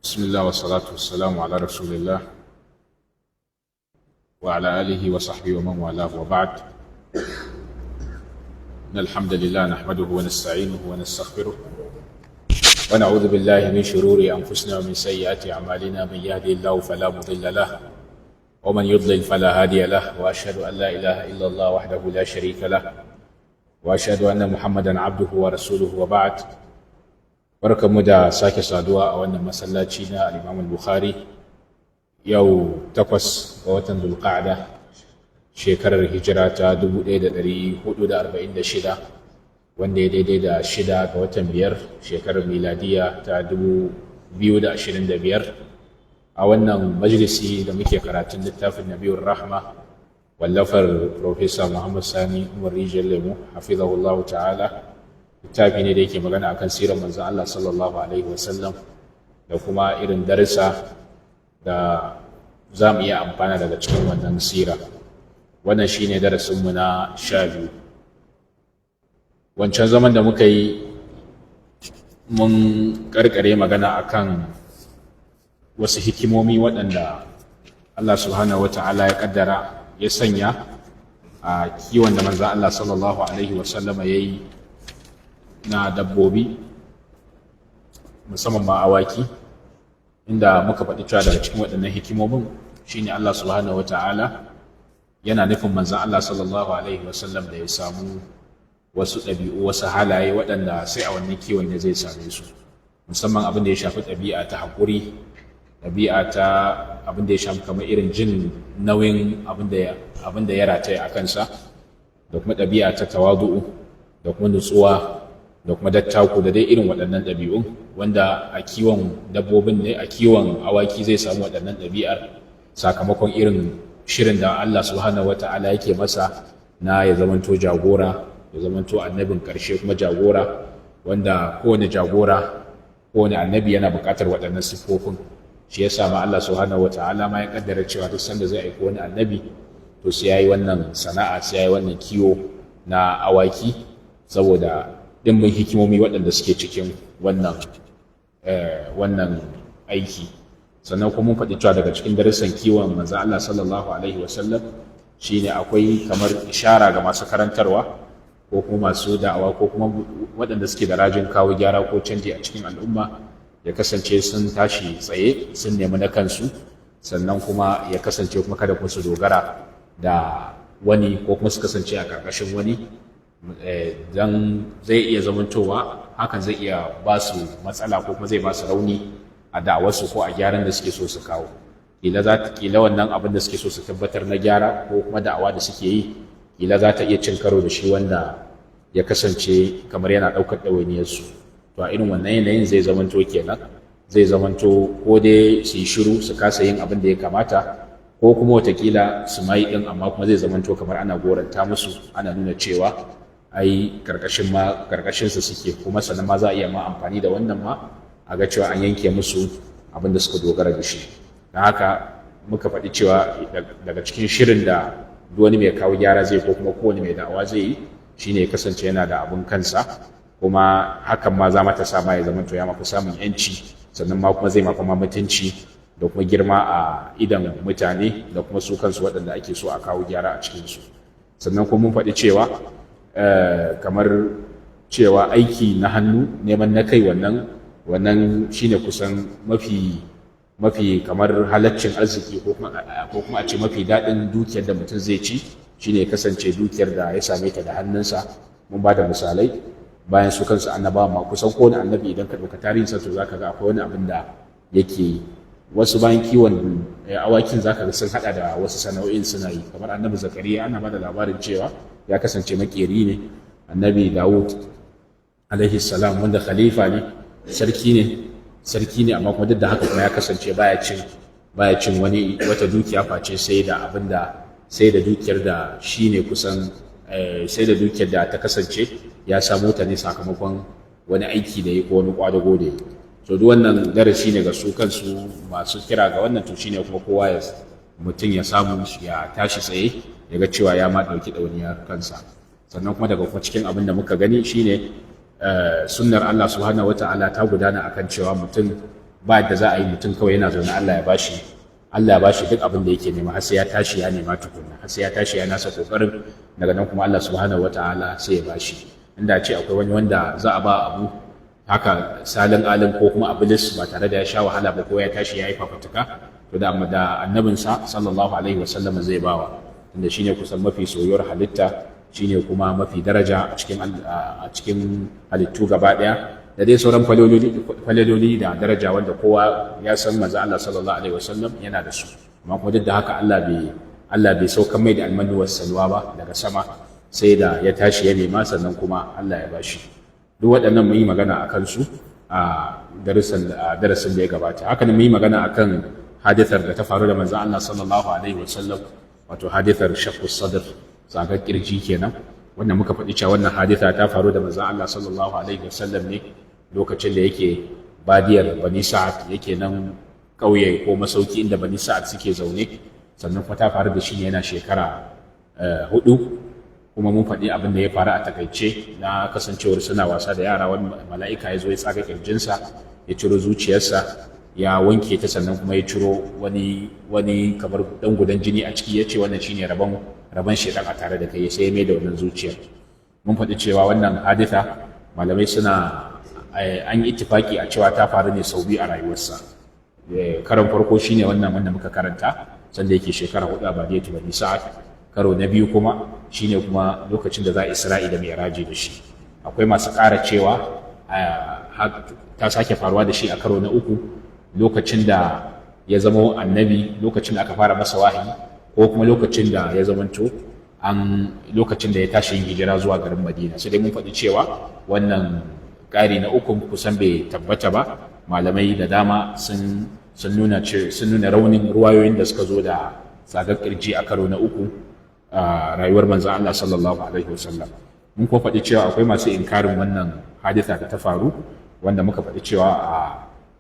بسم الله والصلاة والسلام على رسول الله وعلى آله وصحبه ومن والاه وبعد. إن الحمد لله نحمده ونستعينه ونستغفره ونعوذ بالله من شرور أنفسنا ومن سيئات أعمالنا. من يهدي الله فلا مضل له ومن يضلل فلا هادي له، وأشهد أن لا إله إلا الله وحده لا شريك له، وأشهد أن محمدا عبده ورسوله وبعد. Barkanmu da sake saduwa a wannan masallaci na al-Imam al-Bukhari yau 8 ga watan Dhul-Qa'dah shekarar hijira ta 1446 wanda ya daidai da 6 ga watan 5 shekarar miladiya ta 2025 a wannan majalisi da muke karatun littafin Nabiyur Rahma wallafar Professor Muhammad Sani Umar Rijal Lemo hafizahullahu ta'ala. Littafi ne da yake magana akan sirar manzon Allah sallallahu alaihi wasallam da kuma irin darussa da za mu iya amfana daga cikin wannan sira. Wannan shine darasinmu na 12. Wancan zaman da muka yi mun karkare magana akan wasu hikimomi waɗanda Allah subhanahu wata'ala ya kaddara ya sanya a kiwon da manzon Allah sallallahu alaihi wasallam ya yi na dabbobi musamman ma awaki, inda muka faɗi cewa daga cikin waɗannan hikimomin shine Allah subhanahu wata'ala yana nufin manzon Allah sallallahu alaihi wasallam da ya samu wasu ɗabi'u, wasu halaye waɗanda sai a wannan kiwon ne zai same su, musamman abin da ya shafi ɗabi'a ta haƙuri, ɗabi'a ta abin da ya shafi kamar irin jin nauyin abin da ya rataya a kansa, da kuma ɗabi'a ta tawadu'u da kuma nutsuwa da kuma dattaku da dai irin waɗannan ɗabi'un, wanda a kiwon dabbobin ne, a kiwon awaki zai samu waɗannan ɗabi'ar sakamakon irin shirin da Allah subhanahu wata'ala yake masa na ya zamanto jagora, ya zamanto annabin ƙarshe kuma jagora, wanda kowane annabi yana buƙatar waɗannan siffofin. Shi yasa ma Allah subhanahu wata'ala ma ya kaddara cewa duk sanda zai aiko wani annabi to sai yayi wannan sana'a, sai yayi wannan kiwo na awaki, saboda dimbin hikimomi waɗanda suke cikin wannan aiki. Sannan kuma mun faɗi cewa daga cikin darussan kiwon manzon Allah sallallahu alaihi wasallam shine akwai kamar ishara ga masu karantarwa ko kuma masu da'awa ko kuma waɗanda suke da rajin kawo gyara ko canji a cikin al'umma, ya kasance sun tashi tsaye sun nemi na kansu, sannan kuma ya kasance kuma kada kuma su dogara da wani ko kuma su kasance a ƙarƙashin wani, dan zai iya zamantowa hakan zai iya ba su matsala ko kuma zai ba su rauni a da'awarsu ko a gyaran da suke so su kawo. Kila wannan abin da suke so su tabbatar na gyara ko kuma da'awa da suke yi, kila za ta iya cin karo da shi wanda ya kasance kamar yana ɗaukar ɗawainiyarsu. To a irin wannan yanayin zai zamanto kenan, zai zamanto ko dai su yi shiru su kasa yin abin da ya kamata, ko kuma watakila su mai ɗin amma kuma zai zamanto kamar ana goranta musu, ana nuna cewa ai karkashin su suke, kuma sannan ma za a iya ma amfani da wannan ma a ga cewa an yanke musu abin da suka dogara da shi. Don haka muka faɗi cewa daga cikin shirin da duk wani mai kawo gyara zai ko kuma kowane mai da'awa zai yi shine ya kasance yana da abin kansa, kuma hakan ma za mata sa ma ya zama to ya mafi samun yanci, sannan ma kuma zai mafi ma mutunci da kuma girma a idan mutane da kuma su kansu waɗanda ake so a kawo gyara a cikinsu. Sannan kuma mun faɗi cewa kamar cewa aiki na hannu, neman na kai, wannan shine kusan mafi kamar halaccin arziki ko kuma a ce mafi daɗin dukiyar da mutum zai ci shine kasance dukiyar da ya same ta da hannunsa. Mun ba da misalai bayan su kansu annabawa ma, kusan kowane annabi idan ka ɗauka tarihinsa to zaka ga akwai wani abin da yake yi. Wasu bayan kiwon awakin zaka ga sun haɗa da wasu sana'o'in suna yi, kamar annabi Zakariya ana ba da labarin cewa ya kasance makeri ne. Annabi Dawud alaihi salam wanda khalifa ne, sarki ne amma kuma duk da haka kuma ya kasance baya cin wata dukiya face sai da dukiyar da shine kusan sai da dukiyar da ta kasance ya samu ta ne sakamakon wani aiki da yi ko wani kwadago da yi. So duk wannan darasi ne ga su kansu masu kira ga wannan, to shine kuma kowa mutum ya samu ya tashi tsaye ya ga cewa ya ma ɗauki ɗauniyar kansa. Sannan kuma daga kuma cikin abin da muka gani shine sunnar Allah subhanahu wata'ala ta gudana akan cewa mutum ba da za a yi mutum kawai yana zaune Allah ya bashi duk abin da yake nema har sai ya tashi ya nema tukunna, har sai ya tashi ya nasa kokarin, daga nan kuma Allah subhanahu wataala sai ya bashi. Inda ce akwai wani wanda za a ba abu haka salin alin ko kuma abilis ba tare da ya sha wahala ba ko ya tashi ya yi fafutuka, to da annabinsa sallallahu alaihi wasallam zai bawa, tunda shine kusan mafi soyuwar halitta, shine kuma mafi daraja a cikin halittu gaba daya, da dai sauran falololi da daraja wanda kowa ya san manzo Allah sallallahu alaihi wasallam yana da su. Amma kuma duk da haka Allah bai sauka mai da almanu wassalwa ba daga sama, sai da ya tashi ya nema sannan kuma Allah ya bashi. Duk waɗannan mun yi magana akan su a darasin da ya gabata. Haka ne mun yi magana akan hadithar da ta faru da manzo Allah sallallahu alaihi wasallam, wato hadithar shaqqu sadr, tsagar kirji kenan, wannan muka faɗi cewa wannan haditha ta faru da manzo Allah sallallahu alaihi wasallam ne lokacin da yake badiyar Bani Sa'ad, yake nan ƙauye ko masauki inda Bani Sa'ad suke zaune, sannan kuma ta faru da shi ne yana shekara 4, kuma mun faɗi abin da ya faru a takaice na kasancewar suna wasa da yara, wani mala'ika ya zo ya tsaga kirjinsa, ya ciro zuciyarsa, ya wanke ta, sannan kuma ya ciro wani kamar dan gudan jini a ciki, ya ce wannan shine rabon shedan a tare da kai, sai ya mai da wannan zuciyar. Mun faɗi cewa wannan haditha malamai an yi ittifaki a cewa ta faru ne sau biyu a rayuwarsa. Karon farko shine wannan wanda muka karanta sanda yake shekara 4 a badiyatu Bani Sa'ad. Karo na biyu kuma shine kuma lokacin da za a Isra'i da Mi'raji da shi. Akwai masu ƙara cewa ta sake faruwa da shi a karo na 3 lokacin da ya zama annabi, lokacin da aka fara masa wahayi, ko kuma lokacin da ya zamanto lokacin da ya tashi yin hijira zuwa garin Madina. Sai dai mun faɗi cewa wannan ƙari na 3 kusan bai tabbata ba. Malamai da dama sun nuna raunin ruwayoyin da suka zo da tsagar kirji a karo na 3 a rayuwar manzon Allah sallallahu alaihi wasallam. Mun kuma faɗi cewa akwai masu inkarin wannan haditha da ta faru, wanda muka faɗi cewa a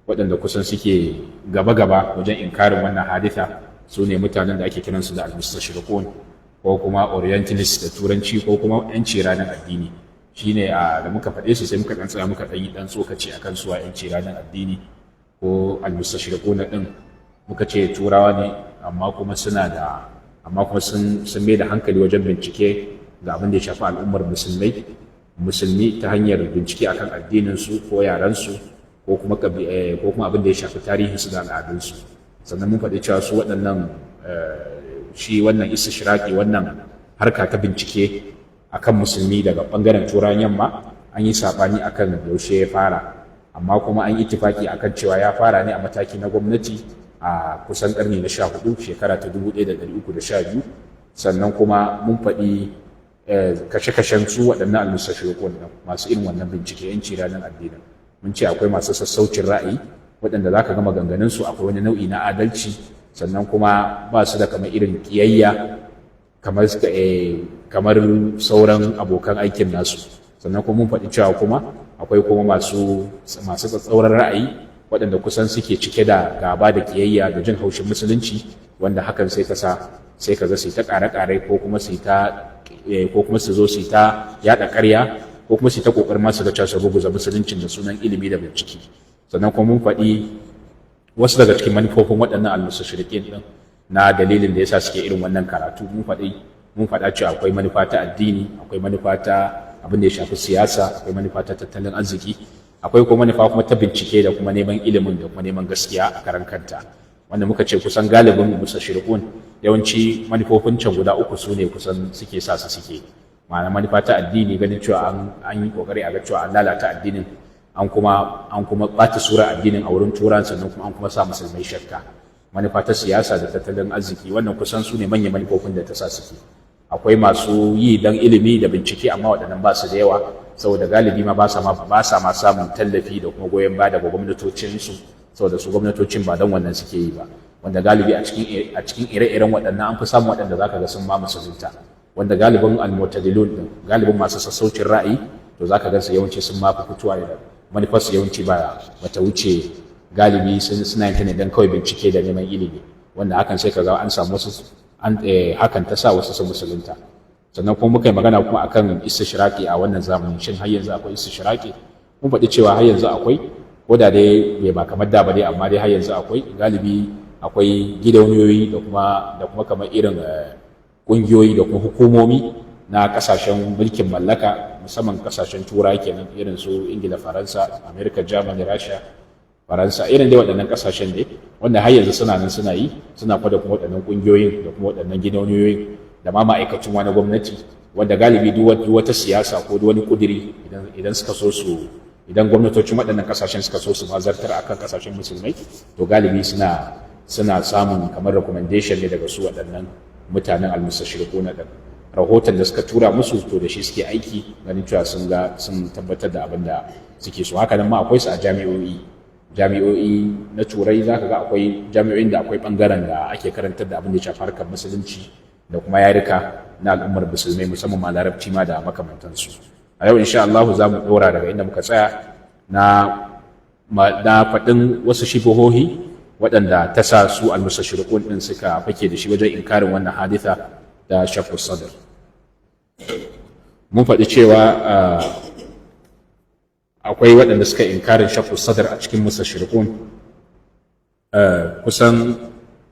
waɗanda kusan suke gaba-gaba wajen inkarin wannan haditha su ne mutanen da ake kiransu da al-mustashriqun, ko kuma orientalist da turanci, ko kuma yanci ranar addini. Shine da muka faɗe su sai muka ɗan tsaya muka ɗan yi ɗan tsokaci akan suwa yanci ranar addini ko al-mustashriqun din. Muka ce turawa ne, amma kuma sun mai da hankali wajen bincike ga abin da ya shafi al'ummar musulmi ta hanyar bincike akan addinin su ko yaran su, ko kuma abin da ya shafi tarihin su da al'adun su. Sannan mun faɗi cewa su waɗannan wannan istishraqi, wannan harka ta bincike akan musulmi daga ɓangaren turan yamma, an yi saɓani akan yaushe ya fara, amma kuma an yi ittifaki akan cewa ya fara ne a mataki na gwamnati a kusan ƙarni na 14, shekara ta 1312. Sannan kuma mun faɗi kashe-kashen su waɗannan al-mustashriqun masu irin wannan bincike yanci ranar addinin. Mun ce akwai masu sassaucin ra'ayi waɗanda za ka ga maganganunsu akwai wani nau'i na adalci, sannan kuma ba su da kamar irin ƙiyayya kamar sauran abokan aikin nasu. Sannan kuma mun faɗi cewa kuma akwai kuma masu tsatsauran ra'ayi waɗanda kusan suke cike da gaba da ƙiyayya da jin haushin musulunci, wanda hakan sai ka ga su ta ƙare-ƙare, ko kuma su zo su ta yaɗa ƙarya, ko kuma su ta ƙoƙarin masu ga cewa ruguza musuluncin da sunan ilimi da bincike. Sannan kuma mun faɗi wasu daga cikin manufofin waɗannan al-mustashriqin din na dalilin da yasa suke irin wannan karatu. Mun faɗa cewa akwai manufa ta addini, akwai manufa ta abin da ya shafi siyasa, akwai manufa ta tattalin arziki, akwai kuma manufa kuma ta bincike da kuma neman ilimin da kuma neman gaskiya a karan kanta, wanda muka ce kusan galibin mustashriqun yawanci manufofin can guda 3 su ne kusan suke sa su suke. Ma'ana manufa ta addini, ganin cewa an yi kokari a ga cewa an lalata addinin, an kuma ɓata sura addinin a wurin turan, sannan kuma an kuma sa musulmai shakka. Manufa ta siyasa da tattalin arziki, wannan kusan su ne manyan manufofin da ta sa suke. Akwai masu yi dan ilimi da bincike, amma waɗannan ba su da yawa, saboda galibi ma ba sa ma samun tallafi da kuma goyon baya daga gwamnatocinsu, saboda su gwamnatocin ba dan wannan suke yi ba. Wanda galibi a cikin ire-iren waɗannan an fi samun waɗanda zaka ga sun ma musulunta, wanda galibin al-mu'tadilun din, galibin masu sassaucin ra'ayi, to zaka ga su yawanci sun ma fi fitowa da manufarsu yawanci bata wuce galibi suna yin ta ne don kawai bincike da neman ilimi, wanda hakan sai ka ga an samu wasu hakan ta sa wasu sun musulunta. Sannan kuma muka yi magana kuma akan istishraqi a wannan zamanin. Shin har yanzu akwai istishraqi? Mun faɗi cewa har yanzu akwai, ko da dai bai ba kamar da ba dai, amma dai har yanzu akwai galibi akwai gidauniyoyi da kuma kamar irin ƙungiyoyi da kuma hukumomi na kasashen mulkin mallaka, musamman kasashen turai kenan, irin su Ingila, Faransa, Amerika, Germany, Rasha, Faransa, irin dai waɗannan kasashen dai wanda har yanzu suna nan suna yi, suna kwada kuma waɗannan ƙungiyoyin da kuma waɗannan gidauniyoyin da ma ma'aikacin wani gwamnati, wanda galibi duk wata siyasa ko duk wani kudiri idan suka so su, idan gwamnatocin waɗannan kasashen suka so su mazartar akan kasashen musulmai, to galibi suna samun kamar recommendation ne daga su waɗannan mutanen al-mustashriquna din. Rahoton da suka tura musu to da shi suke aiki, ganin cewa sun tabbatar da abin da suke so. Haka nan ma akwai su a jami'o'i na turai, zaka ga akwai jami'o'in da akwai bangaren da ake karantar da abin da ya shafi harkar musulunci da kuma yarika na al'ummar musulmai, musamman ma larabci ma da makamantansu. A yau insha Allah za mu dora daga inda muka tsaya na faɗin wasu shibohohi waɗanda ta sa su al-mustashriqun din suka fake da shi wajen inkarin wannan haditha da shaqqu sadr. Mun faɗi cewa akwai waɗanda suka inkarin shaqqu sadr a cikin mustashriqun, kusan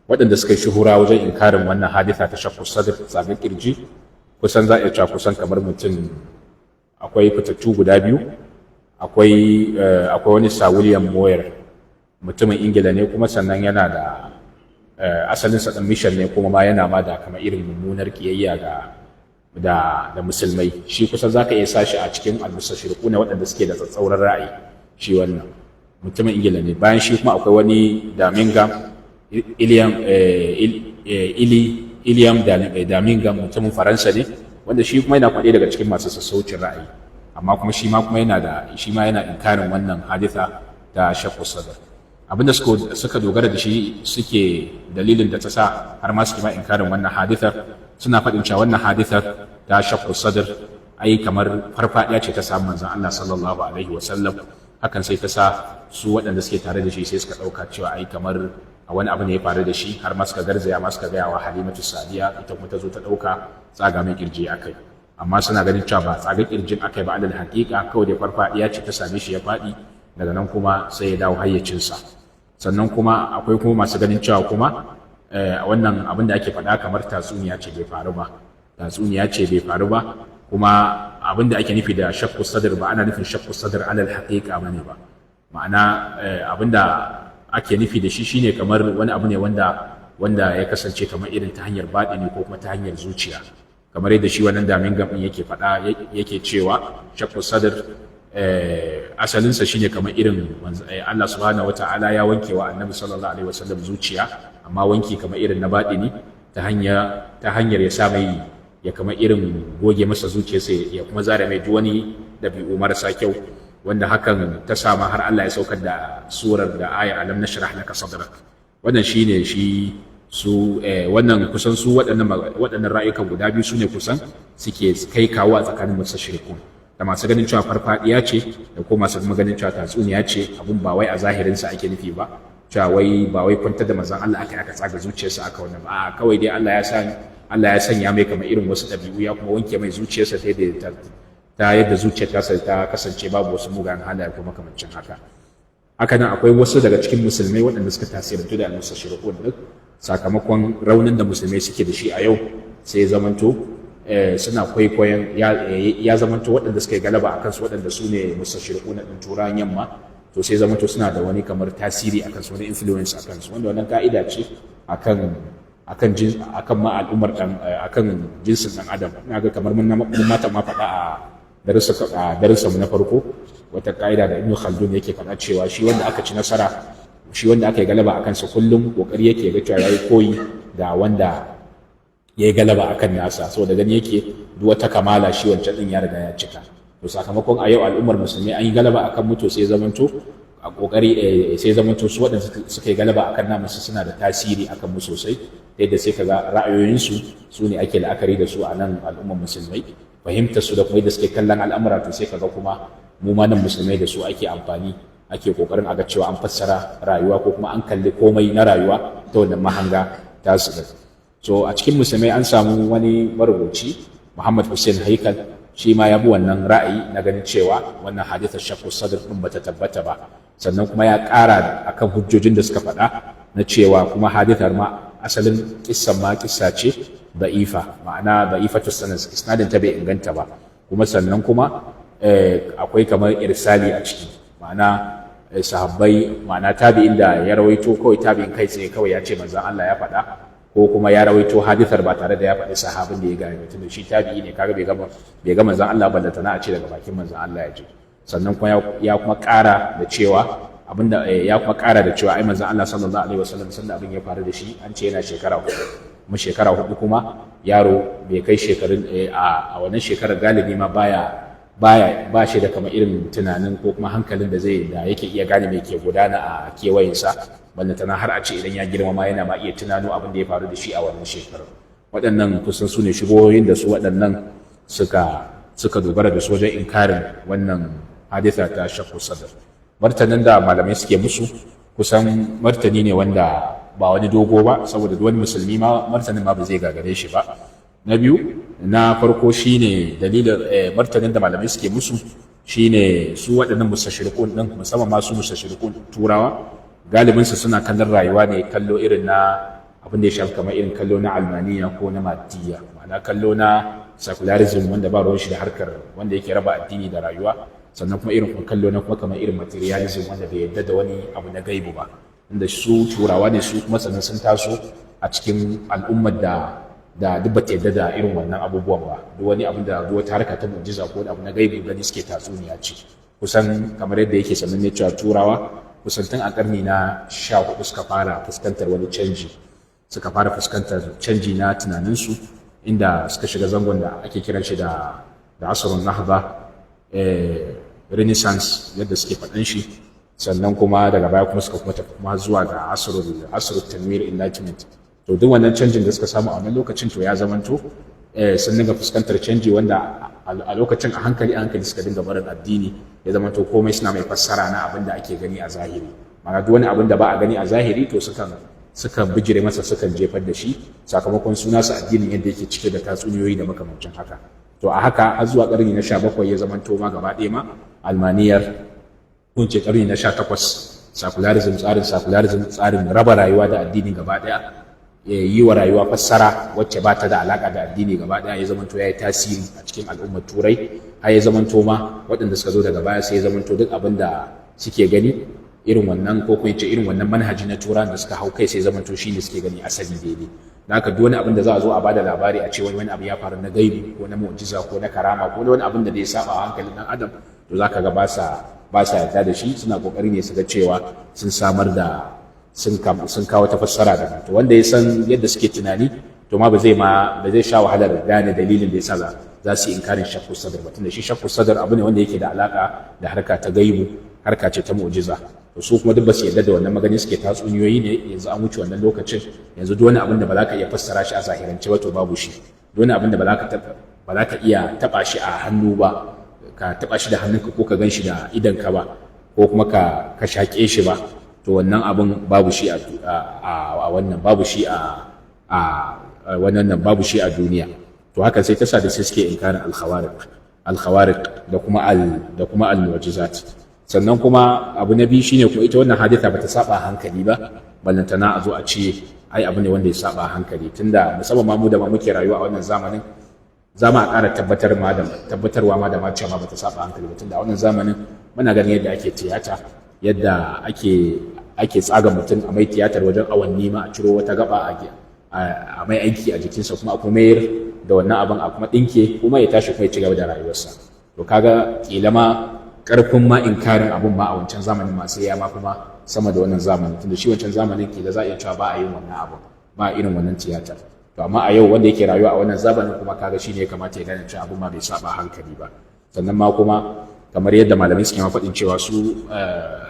waɗanda suka yi shuhura wajen inkarin wannan haditha ta shaqqu sadr, tsagar kirji, kusan za a iya cewa kusan kamar mutum, akwai fitattu guda biyu. Akwai wani Sir William Moyer, mutumin Ingila ne, kuma sannan yana da asalin sa dan mission ne, kuma ma yana ma da kamar irin mummunar kiyayya da musulmai. Shi kusan zaka iya sashi a cikin al-mustashriquna waɗanda suke da tsatsauran ra'ayi. Shi wannan mutumin Ingila ne. Bayan shi kuma akwai wani Iliam Damingham, mutumin Faransa ne, wanda shi kuma yana kwaɗe daga cikin masu sassaucin ra'ayi, amma kuma shi ma yana inkarin wannan haditha ta shaqqu sadr. Abinda suka dogara da shi, suke dalilin da ta sa har ma suke ma inkarin wannan hadithar, suna faɗin cewa wannan hadithar ta shaqqu sadr ai kamar farfadiya ce ta samu manzon Allah sallallahu alaihi wasallam. Hakan sai ta sa su waɗanda suke tare da shi sai suka ɗauka cewa ai kamar a wani abu ne ya faru da shi, har ma suka garzaya ma suka gaya wa Halimatu Sadiya, ita kuma ta zo ta ɗauka tsaga mai kirji akai. Amma suna ganin cewa ba tsaga kirjin akai ba, alal haƙiƙa kawai da farfadiya ce ta same shi ya faɗi, daga nan kuma sai ya dawo hayyacinsa. Sannan kuma akwai kuma masu ganin cewa kuma wannan abin da ake faɗa kamar tatsuniya ce bai faru ba, kuma abin da ake nufi da shaqqu sadr ba ana nufin shaqqu sadr alal haqiqa bane ba. Ma'ana abin da ake nufi da shi shine kamar wani abu ne wanda ya kasance kamar irin ta hanyar baɗini ko kuma ta hanyar zuciya, kamar yadda shi wannan Damingham din yake faɗa, yake cewa shaqqu sadr asalinsa shine kamar irin Allah subhanahu wata'ala ya wanke wa annabi sallallahu alaihi wasallam zuciya, amma wanki kamar irin na baɗini ta hanyar ya sa mai, ya kamar irin goge masa zuciyarsa, ya kuma zare mai duk wani dabi'u marasa kyau, wanda hakan ta sama har Allah ya saukar da surar da ayar alam nashrah laka sadrak. Wannan shine wannan kusan su waɗannan ra'ayukan guda biyu sune kusan suke kai kawo a tsakanin mustashriqun, da masu ganin cewa farfadiya ce da kuma masu ganin cewa tatsuniya ce, abun ba wai a zahirin sa ake nufi ba, cewa ba wai kwantar da manzon Allah aka tsaga zuciyarsa aka wannan ba, kawai dai Allah ya sanya mai kamar irin wasu ɗabi'u, ya kuma wanke mai zuciyarsa ta yadda zuciyarsa ta kasance babu wasu mugayen halaye kuma makamancin haka. Haka nan akwai wasu daga cikin musulmai waɗanda suka tasirantu da al-mustashriqun duk sakamakon raunin da musulmai suke da shi a yau, sai zamanto suna kwaikwayon ya zamanto waɗanda suka yi galaba akan su, waɗanda su ne mustashriqun din turan yamma, to sai zamanto suna da wani kamar tasiri akan su, wani influence akan su, wanda wannan ka'ida ce akan ma al'ummar akan jinsin dan adam. Ina ga kamar mun mata ma faɗa a darussanmu na farko wata ka'ida da Ibn Khaldun yake faɗa cewa shi wanda aka ci nasara, shi wanda aka yi galaba akan sa, kullum kokari yake ga cewa yayi koyi da wanda ya yi galaba akan nasa, saboda gani yake duk wata kamala shi wancan din ya riga ya cika. To sakamakon a yau al'ummar musulmi an yi galaba akan mutu, sai zamanto a kokari sai zamanto su waɗanda suka yi galaba akan namu suna da tasiri akan mu sosai, yadda sai kaga ra'ayoyinsu su ne ake la'akari da su a nan al'ummar musulmai, fahimtar su da kuma yadda suke kallon al'amura, to sai kaga kuma mu ma nan musulmai da su ake amfani, ake kokarin a ga cewa an fassara rayuwa ko kuma an kalli komai na rayuwa ta wannan mahanga ta su. So a cikin musulmai an samu wani marubuci Muhammad Hussein Haikal, shi ma ya bi wannan ra'ayi na ganin cewa wannan hadithar shaqqu sadr din bata tabbata ba, sannan kuma ya ƙara akan hujjojin da suka faɗa na cewa kuma hadithar ma asalin kissan ma kissa ce da'ifa, ma'ana da'ifatu sanad, isnadin ta bai inganta ba, kuma sannan kuma akwai kamar irsali a ciki, ma'ana sahabbai, ma'ana tabi'in da ya rawaito kawai tabi'in kai tsaye kawai ya ce manzon Allah ya faɗa, ko kuma ya rawaito hadithar ba tare da ya faɗi sahabin da ya gane mutum da shi tabi'i ne, kaga bai ga manzon Allah ba, da tana a ce daga bakin manzon Allah ya ji. Sannan kuma ya kuma ƙara da cewa ai manzon Allah sallallahu alaihi wasallam sanda abin ya faru da shi an ce yana shekara 4, kuma shekara 4 kuma yaro bai kai shekarun a wannan shekarar galibi ma ba shi da kamar irin tunanin ko kuma hankalin da yake iya gane mai ke gudana a kewayensa, wanda tana har a ce idan ya girma ma yana ma iya tunano abin da ya faru da shi a wannan shekarar. Waɗannan kusan su ne shubuhohin da su waɗannan suka dogara da su wajen inkarin wannan hadisa ta shakku sadr. Martanin da malamai suke musu kusan martani ne wanda ba wani dogo ba, saboda wani musulmi ma martanin ma ba zai gagare shi ba. Na biyu, na farko shine dalilin martanin da malamai suke musu shine su waɗannan mustashriqun din, musamman ma su mustashriqun turawa, galibin su suna kallon rayuwa ne kallo irin na abin da ya shafi kamar irin kallo na almaniya ko na maddiya, ma'ana kallo na secularism wanda ba ruwan shi da harkar wanda yake raba addini da rayuwa, sannan kuma irin kallo na kuma kamar irin materialism wanda bai yadda da wani abu na gaibu ba, inda su turawa ne su kuma sannan sun taso a cikin al'ummar da duk ba ta yadda da irin wannan abubuwan ba, duk wani abin da wata harka ta mu'jiza ko wani abu na gaibu gani suke tatsuniya ce. Kusan kamar yadda yake sannan ne cewa turawa kusan tun a karni na 14 suka fara fuskantar wani canji, suka fara fuskantar canji na tunaninsu, inda suka shiga zangon da ake kiran shi da asrun nahda, renaissance yadda suke faɗan shi, sannan kuma daga baya kuma suka kuma tafi kuma zuwa ga asrul tanwir, enlightenment. To duk wannan canjin da suka samu a wannan lokacin to ya zamanto sun dinga fuskantar canji wanda a lokacin a hankali suka dinga barin addini, ya zamanto komai suna mai fassara na abin da ake gani a zahiri, ma'ana duk wani abin da ba a gani a zahiri to sukan bijire masa, sukan jefar da shi sakamakon suna su addinin yadda yake cike da tatsuniyoyi da makamancin haka. To a haka har zuwa ƙarni na 17 ya zamanto ma gaba ɗaya ma almaniyar ko ce ƙarni na 18 tsarin raba rayuwa da addini gaba ɗaya, yi wa rayuwa fassara wacce ba ta da alaƙa da addini gaba ɗaya, ya zamanto ya yi tasiri a cikin al'ummar turai, har ya zamanto ma waɗanda suka zo daga baya sai ya zamanto duk abin da suke gani irin wannan, ko kuma ce irin wannan manhaji na turan da suka hau kai sai zamanto shi ne suke gani asali daidai. Da haka duk wani abin da za a zo a bada labari a ce wani abu ya faru na gaibi ko na mu'jiza ko na karama ko wani abin da zai saba a hankalin ɗan adam, to za ka ga ba sa yarda da shi, suna kokari ne su ga cewa sun samar da sun kawo ta fassara da to wanda ya san yadda suke tunani to ma ba zai sha wahalar gane dalilin da yasa za su yi inkarin shakku sadar ba, tunda shi shakku sadar abu ne wanda yake da alaka da harka ta gaibu, harka ce ta mu'jiza. To su kuma duk ba su yarda da wannan magani, suke tatsuniyoyi ne, yanzu an wuce wannan lokacin, yanzu duk wani abin da ba za ka iya fassara shi a zahirance ba to babu shi, duk wani abin da ba za ka iya taba shi a hannu ba, ka taba shi da hannunka ko ka gan shi da idanka ba, ko kuma ka shaƙe shi ba, to wannan abin babu shi a wannan babu shi a wannan babu shi a duniya. To haka sai ta sa da sai suke inkarin al-khawariq da kuma al-mu'jizat. Sannan kuma abu na biyu shine kuma ita wannan haditha bata saba hankali ba, ballantana a zo a ce ai abu ne wanda ya saba hankali, tunda musamman ma mu da muke rayuwa a wannan zamanin za mu ƙara tabbatarwa ma da ma cewa bata saba hankali ba, tunda a wannan zamanin muna ganin yadda ake tiyata, yadda ake tsaga mutum a mai tiyatar wajen awanni ma a ciro wata gaba a mai aiki a jikinsa, kuma a kuma mayar da wannan abin a kuma ɗinke kuma ya tashi kuma ya ci gaba da rayuwarsa. To kaga kila ma karfin ma inkarin abun ma a wancan zamanin ma sai ya ma kuma sama da wannan zamanin, tunda shi wancan zamanin kila za a iya cewa ba a yin wannan abu, ba a irin wannan tiyatar. To amma a yau wanda yake rayuwa a wannan zamanin kuma kaga shi ne ya kamata ya gane cewa abun ma bai saba hankali ba. Sannan ma kuma kamar yadda malamai suke ma faɗin cewa su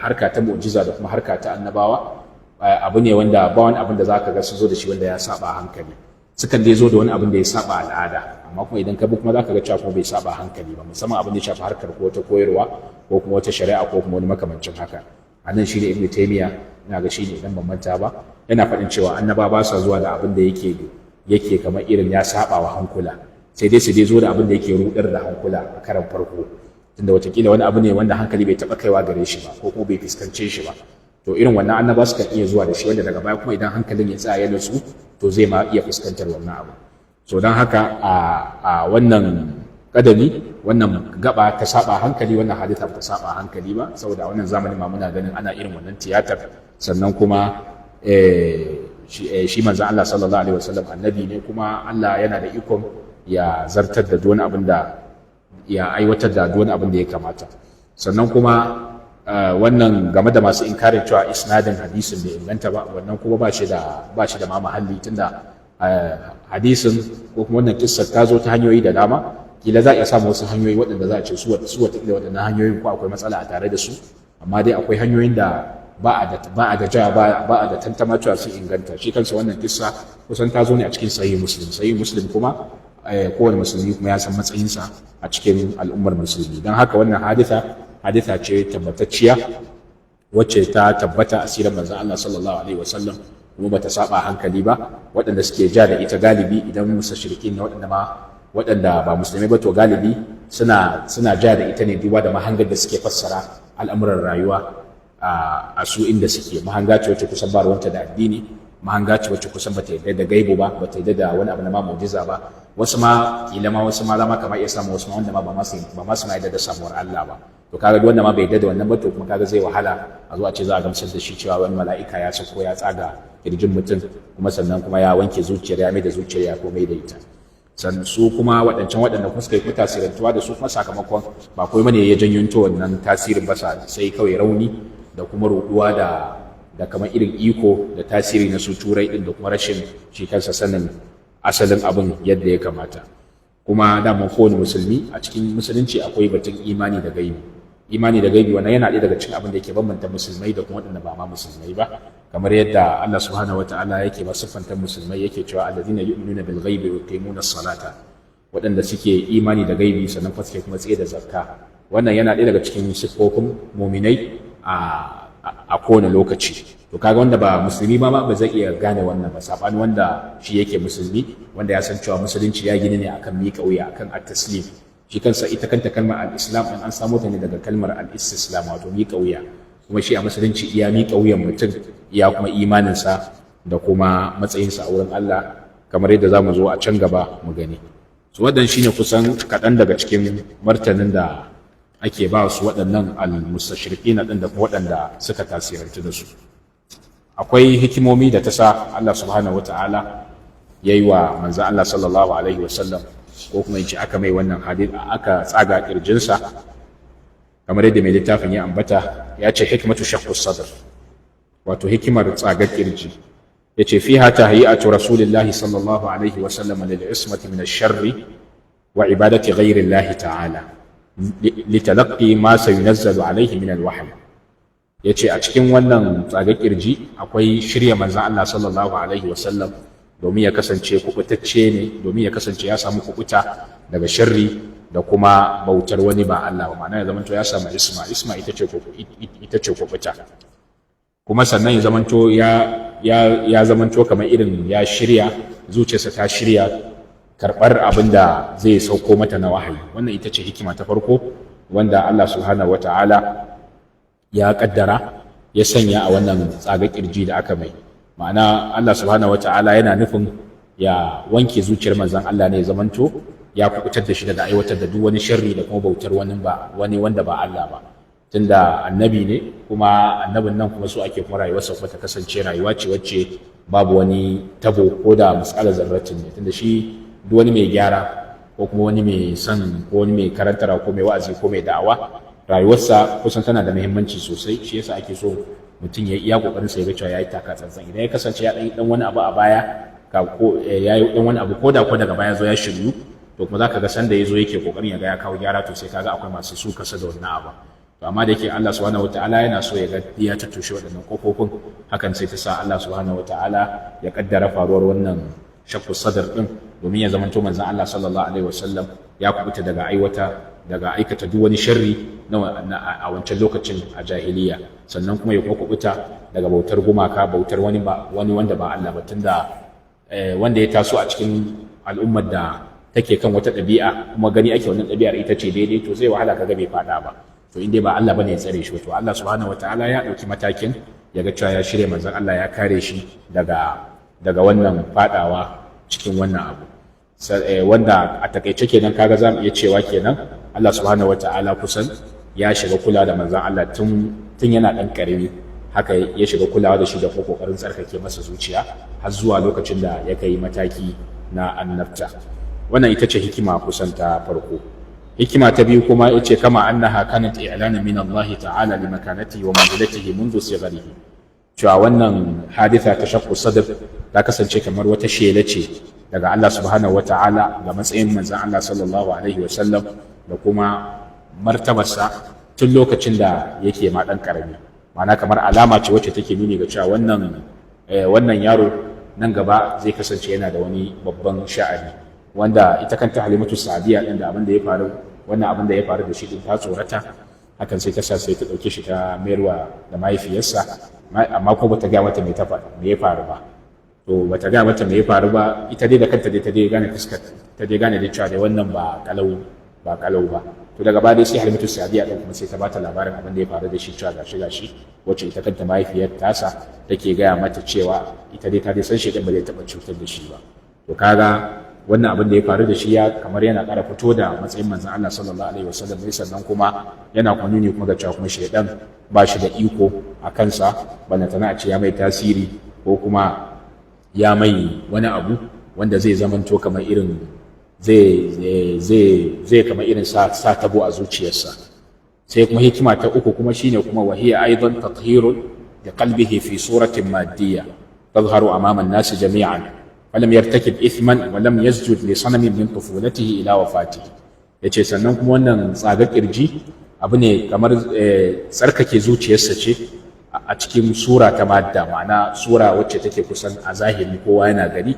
harka ta mu'jiza da kuma harka ta annabawa abu ne wanda ba wani abin da za ka ga sun zo da shi wanda ya saba hankali, sukan dai zo da wani abin da ya saba al'ada, amma kuma idan ka bi kuma za ka ga cewa kuma bai saba hankali ba, musamman abin da ya shafi harkar ko wata koyarwa ko kuma wata shari'a ko kuma wani makamancin haka. A nan shi ne Ibn Taymiyyah, ina ga shi ne idan ban manta ba, yana faɗin cewa annaba ba sa zuwa da abin da yake kamar irin ya saba wa hankula, sai dai su dai zo da abin da yake rudar da hankula a karan farko, tunda watakila wani abu ne wanda hankali bai taɓa kaiwa gare shi ba ko kuma bai fuskance shi ba. To irin wannan annaba su kan iya zuwa da shi, wanda daga baya kuma idan hankalin ya tsaya ya nutsu to zai ma iya fuskantar wannan abu. So don haka a wannan kadami, wannan gaba ta saba hankali, wannan hadisa ta saba hankali ba, saboda wannan zamanin ma muna ganin ana irin wannan tiyatar. Sannan kuma shi manzon Allah sallallahu alaihi wasallam annabi ne, kuma Allah yana da ikon ya zartar da wani abin da ya aiwatar da wani abin da ya kamata. Sannan kuma wannan game da masu inkarin cewa isnadin hadisin bai inganta ba, wannan kuma ba shi da ma mahalli, tunda hadisin ko kuma wannan kissar ta zo ta hanyoyi da dama. Kila za a iya samu wasu hanyoyi waɗanda za a ce su watakila waɗannan hanyoyin ko akwai matsala a tare da su, amma dai akwai hanyoyin da ba a da ja ba a da tantama cewa sun inganta. Shi kansa wannan kissa kusan ta zo ne a cikin sahih muslim kuma kowane musulmi kuma ya san matsayinsa a cikin al'ummar musulmi. Don haka wannan haditha ce tabbatacciya wacce ta tabbata a sirar manzon Allah sallallahu alaihi wasallam, kuma bata saba hankali ba. Waɗanda suke ja da ita galibi idan musashrikin ne waɗanda ba musulmai ba, to galibi suna ja da ita ne duba da mahangar da suke fassara al'amuran rayuwa a su inda suke. Mahanga ce wacce kusan ba ruwanta da addini, mahanga ce wacce kusan bata yadda da gaibu ba, bata yadda da wani abu na ma mu'jiza ba. Wasu ma zama kamar iya samu wasu ma wanda ma ba ma suna yadda da samuwar Allah ba. To kaga wanda ma bai yadda da wannan ba, to kuma kaga zai wahala a zo a ce za a gamsar da shi cewa wani mala'ika ya sako ya tsaga kirjin mutum, kuma sannan kuma ya wanke zuciyar, ya mai da zuciyar ya komai da ita. Sannan su kuma waɗanda kuma suka yi tasirantuwa da su kuma sakamakon ba kawai mane ya janyo wannan tasirin ba, sai kawai rauni da kuma ruɗuwa da kamar irin iko da tasiri na su turai din, da kuma rashin shi kansa sanin asalin abin yadda ya kamata. Kuma dama kowane musulmi a cikin musulunci akwai batun imani da gaibi wannan yana ɗaya daga cikin abin da yake bambanta musulmai da kuma waɗanda ba ma musulmai ba, kamar yadda Allah subhanahu wataala yake ba siffanta musulmai, yake cewa alladhina yu'minuna bil ghaibi wa yuqimuna as-salata, waɗanda suke imani da gaibi sannan kuma suke kuma tsaye da zakka. Wannan yana ɗaya daga cikin siffofin mu'minai a kowane lokaci. To kaga wanda ba musulmi ba zai iya gane wannan ba, sabani wanda shi yake musulmi, wanda ya san cewa musulunci ya gina ne akan miƙa wuya, akan at-taslim. Shi kansa ita kanta kalmar al-islam din an samu ta ne daga kalmar al-istislam, wato miƙa wuya. Kuma shi a musulunci iya miƙa wuyan mutum, iya kuma imaninsa da kuma matsayinsa a wurin Allah, kamar yadda za mu zo a can gaba mu gani. So wannan shine kusan kaɗan daga cikin martanin da ake ba su waɗannan al-mustashriqina ɗin da kuma waɗanda suka tasirantu da su. Akwai hikimomi da ta sa Allah subhanahu wata'ala ya yi wa manzan Allah sallallahu alaihi wasallam, ko kuma yace aka mai wannan hadith, aka tsaga kirjinsa, kamar yadda mai littafin ya ambata. Ya ce hikmatu shaqqus sadr, wato hikimar tsagar kirji. Yace fiha tahiyatu rasulillahi sallallahu alaihi wasallam lil ismati min ash-sharri wa ibadati ghayri Allah ta'ala litalaqqi ma sayunazzalu alaihi min al-wahyi. Ya ce a cikin wannan tsagar kirji akwai shirya manzan Allah sallallahu alaihi wasallam domin ya kasance kubutacce ne, domin ya kasance ya samu kubuta daga sharri da kuma bautar wani ba Allah ba, ma'ana ya zamanto ya samu isma ita ce kubuta. Kuma sannan ya zamanto ya zamanto kamar irin ya shirya zuciyarsa, ta shirya karɓar abin da zai sauko mata na wahayi. Wannan ita ce hikima ta farko wanda Allah subhanahu wata'ala ya kaddara ya sanya a wannan tsaga kirji da aka mai. Ma'ana Allah subhanahu wata'ala yana nufin ya wanke zuciyar manzon Allah ne, zamanto ya kubutar da shi daga aiwatar da duk wani sharri da kuma bautar wani wanda ba Allah ba. Tunda annabi ne, kuma annabin nan kuma su ake kuma rayuwarsa kuma ta kasance rayuwa ce wacce babu wani tabo ko da misalan zarratin ne. Tunda shi duk wani mai gyara ko kuma wani mai son ko wani mai karantara ko mai wa'azi ko mai da'awa, rayuwarsa kusan tana da muhimmanci sosai. Shi yasa ake so mutum ya iya kokarin sa ya ga cewa yayi taka tsantsan. Idan ya kasance ya dan wani abu a baya, yayi dan wani abu ko daga baya zo ya shiryu, to kuma zaka ga sanda yazo yake kokarin ya ga ya kawo gyara, to sai kaga akwai masu su kasa da wannan abu. To amma da yake Allah subhanahu wataala yana so ya ga ya tattushe waɗannan kofofin, hakan sai ta sa Allah subhanahu wataala ya kaddara faruwar wannan shakku sadar din, domin ya zamanto manzon Allah sallallahu alaihi wasallam ya kubuta daga aikata duk wani sharri a wancan lokacin a jahiliya, sannan kuma ya kubuta daga bautar gumaka, bautar wani wanda ba Allah ba. Tunda wanda ya taso a cikin al'ummar da take kan wata ɗabi'a kuma gani ake wannan ɗabi'ar ita ce daidai, to zai wahala kaga bai faɗa ba. To in dai ba Allah bane ya tsare shi, to Allah subhanahu wataala ya ɗauki matakin ya ga cewa ya shirya manzon Allah ya kare shi daga wannan faɗawa cikin wannan abu. Wanda a takaice kenan kaga za mu iya cewa kenan Allah subhanahu wataala kusan ya shiga kula da manzon Allah tun yana ɗan ƙarami, haka ya shiga kulawa da shi da kuma ƙoƙarin tsarkake masa zuciya har zuwa lokacin da ya kai mataki na annabta. Wannan ita ce hikima kusan ta farko. Hikima ta biyu kuma yace kama annaha kanat i'lanan min Allah ta'ala li makanatihi wa manzilatihi منذ صغره. Cewa wannan haditha ta shaqqu sadr ta kasance kamar wata shela ce daga Allah subhanahu wata'ala ga matsayin manzon Allah sallallahu alaihi wasallam da kuma martabarsa tun lokacin da yake ma dan karami. Ma'ana kamar alama ce wacce take nuni ga cewa wannan yaro nan gaba zai kasance yana da wani babban sha'ani, wanda ita kanta Halimatu Sa'diya din da abin da ya faru, wannan abin da ya faru da shi din ta tsorata, hakan sai ta sa sai ta dauke shi ta mayarwa da mahaifiyarsa, amma ko bata ga mata me ya faru ba. To bata ga mata me ya faru ba, ita dai da kanta dai ta dai gane fuskar, ta dai gane da cewa dai wannan ba kalau ba. To daga baya dai sai Halimatu Sa'diya din kuma sai ta bata labarin abin da ya faru da shi, cewa gashi wacce ita kanta mahaifiyar tasa take gaya mata cewa ita dai ta dai san shi din ba zai taba cutar da shi ba. To kaga wannan abin da ya faru da shi ya kamar yana ƙara fito da matsayin manzon Allah sallallahu alaihi wasallam ne, sannan kuma yana kwanuni kuma ga cewa kuma shaydan ba shi da iko a kansa, balantana a ce ya mai tasiri ko kuma ya mai wani abu wanda zai zamanto kamar irin zai kamar irin sa tabo a zuciyarsa. Sai kuma hikima ta uku kuma shine kuma wahiya aidan tathhirun li qalbihi fi suratin maddiyya tadhharu amama an-nas jami'an ولم يرتكب إثما ولم يسجد لصنم من طفولته إلى وفاته. yace sannan kuma wannan tsaga kirji abu ne kamar tsarkake zuciyarsa ce a cikin sura ta madda, ma'ana sura wacce take kusan a zahiri kowa yana gani,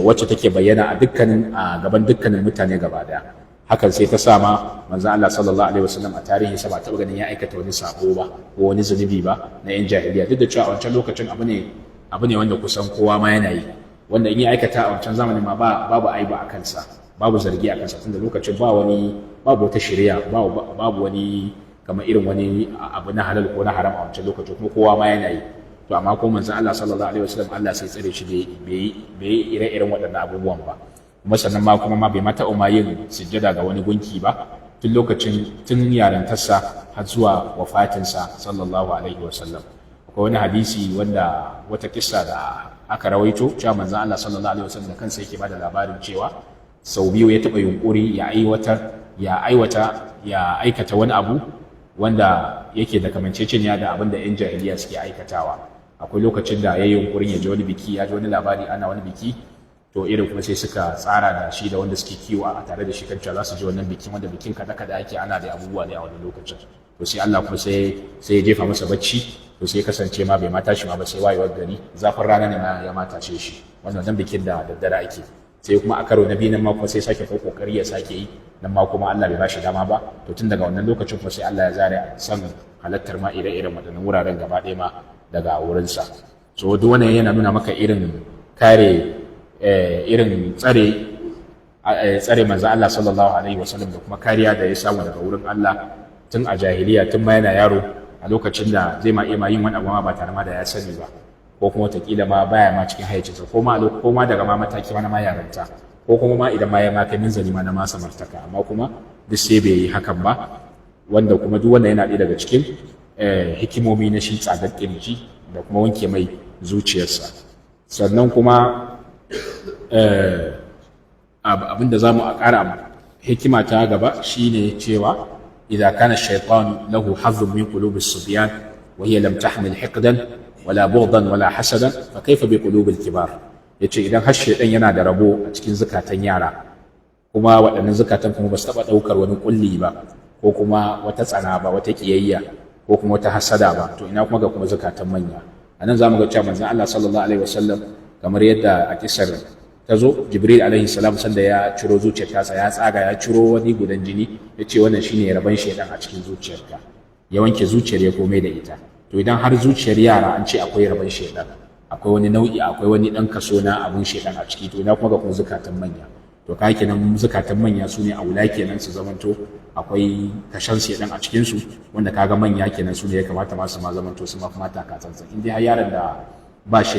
wacce take bayyana a gaban dukkanin mutane gaba daya. Hakan sai ta sama manzon Allah sallallahu alaihi wasallam a tarihi sa ba taɓa ganin ya aikata wani sabo ba ko wani zunubi ba na yan jahiliya, duk da cewa a wancan lokacin abu ne wanda kusan kowa ma yana yi, wanda in ya aikata a wancan zamanin ma babu aiba a kansa, babu zargi a kansa, tunda lokacin babu wata shari'a, babu wani kamar irin wani abu na halal ko na haram a wancan lokacin, kuma kowa ma yana yi. To amma ko manzon Allah sallallahu alaihi wasallam Allah sai tsare shi bai yi ire-iren waɗannan abubuwan ba, kuma sannan ma bai mata yin sujjada ga wani gunki ba tun yarintarsa har zuwa wafatinsa sallallahu alaihi wasallam. Akwai wani hadisi wanda wata kissa da aka rawaito cewa manzon Allah sallallahu alaihi wasallam da kansa yake bada labarin cewa sau biyu ya taba yunkuri ya aikata wani abu wanda yake da kamanceceniya da abin da yan jahiliya suke aikatawa. Akwai lokacin da ya yi yunkurin ya ji wani biki, ya ji wani labari ana wani biki, to irin kuma sai suka tsara da shi da wanda suke kiwo a tare da shi kan cewa za su je wannan bikin, wanda bikin kada ake ana da abubuwa ne a wani lokacin. To sai Allah kuma sai ya jefa masa bacci, to sai kasance ma bai mata shi ma ba sai wayewar gari, zafin rana ne ma ya mata ce shi, wannan bikin da daddare ake. Sai kuma a karo na biyu nan ma kuma sai sake kokari ya sake yi, nan ma kuma Allah bai ba shi dama ba. To tun daga wannan lokacin kuma sai Allah ya zare san halattar ma ire-iren waɗannan wuraren gaba ɗaya ma daga wurinsa. So duk wannan yana nuna maka irin tsare manzo Allah sallallahu alaihi wasallam da kuma kariya da ya samu daga wurin Allah tun a jahiliya, tun ma yana yaro, a lokacin da zai ma iya yin wani abu ma ba tare ma da ya sani ba, ko kuma wataƙila ma baya ma cikin hayyacinsa, ko ma daga ma mataki ma na ma yaranta, ko kuma ma idan ma ya ma kai minzali ma na ma samartaka, amma kuma duk sai bai yi hakan ba, wanda kuma duk wanda yana ɗaya daga cikin hikimomi na shi tsadar ƙirji da kuma wanke mai zuciyarsa. Sannan kuma abinda za mu ƙara hikima ta gaba shine cewa idza kana ash-shaytanu lahu hazzun min qulubi as-subyan wa hiya lam tahmil hiqdan wala bughdan wala hasadan fa kayfa bi qulubi al-kibar. Yace idan har shaytan yana da rabo a cikin zakatan yara, kuma waɗannan zakatan kuma ba su taɓa ɗaukar wani kulli ba, ko kuma wata tsana ba, wata kiyayya, ko kuma wata hasada ba, to ina kuma ga kuma zakatan manya. Anan zamu ga cewa manzon Allah sallallahu alaihi wasallam, kamar yadda a kisar ta zo, Jibril alaihi salam sanda ya ciro zuciyar tasa, ya tsaga ya ciro wani gudan jini, ya ce wannan shine rabon shaidan a cikin zuciyarka, ya wanke zuciyar ya komai da ita. To idan har zuciyar yara an ce akwai rabon shaidan, akwai wani nau'i, akwai wani dan kaso na abun shaidan a ciki, to ina kuma ga kuma zukatan manya. To to kai kenan zukatan manya su ne aula kenan su zamanto akwai kashan shedan a cikin su, wanda kaga manya kenan su ne ya kamata ma su ma zamanto su ma mata ka tsantsan. In dai har yaron da ba shi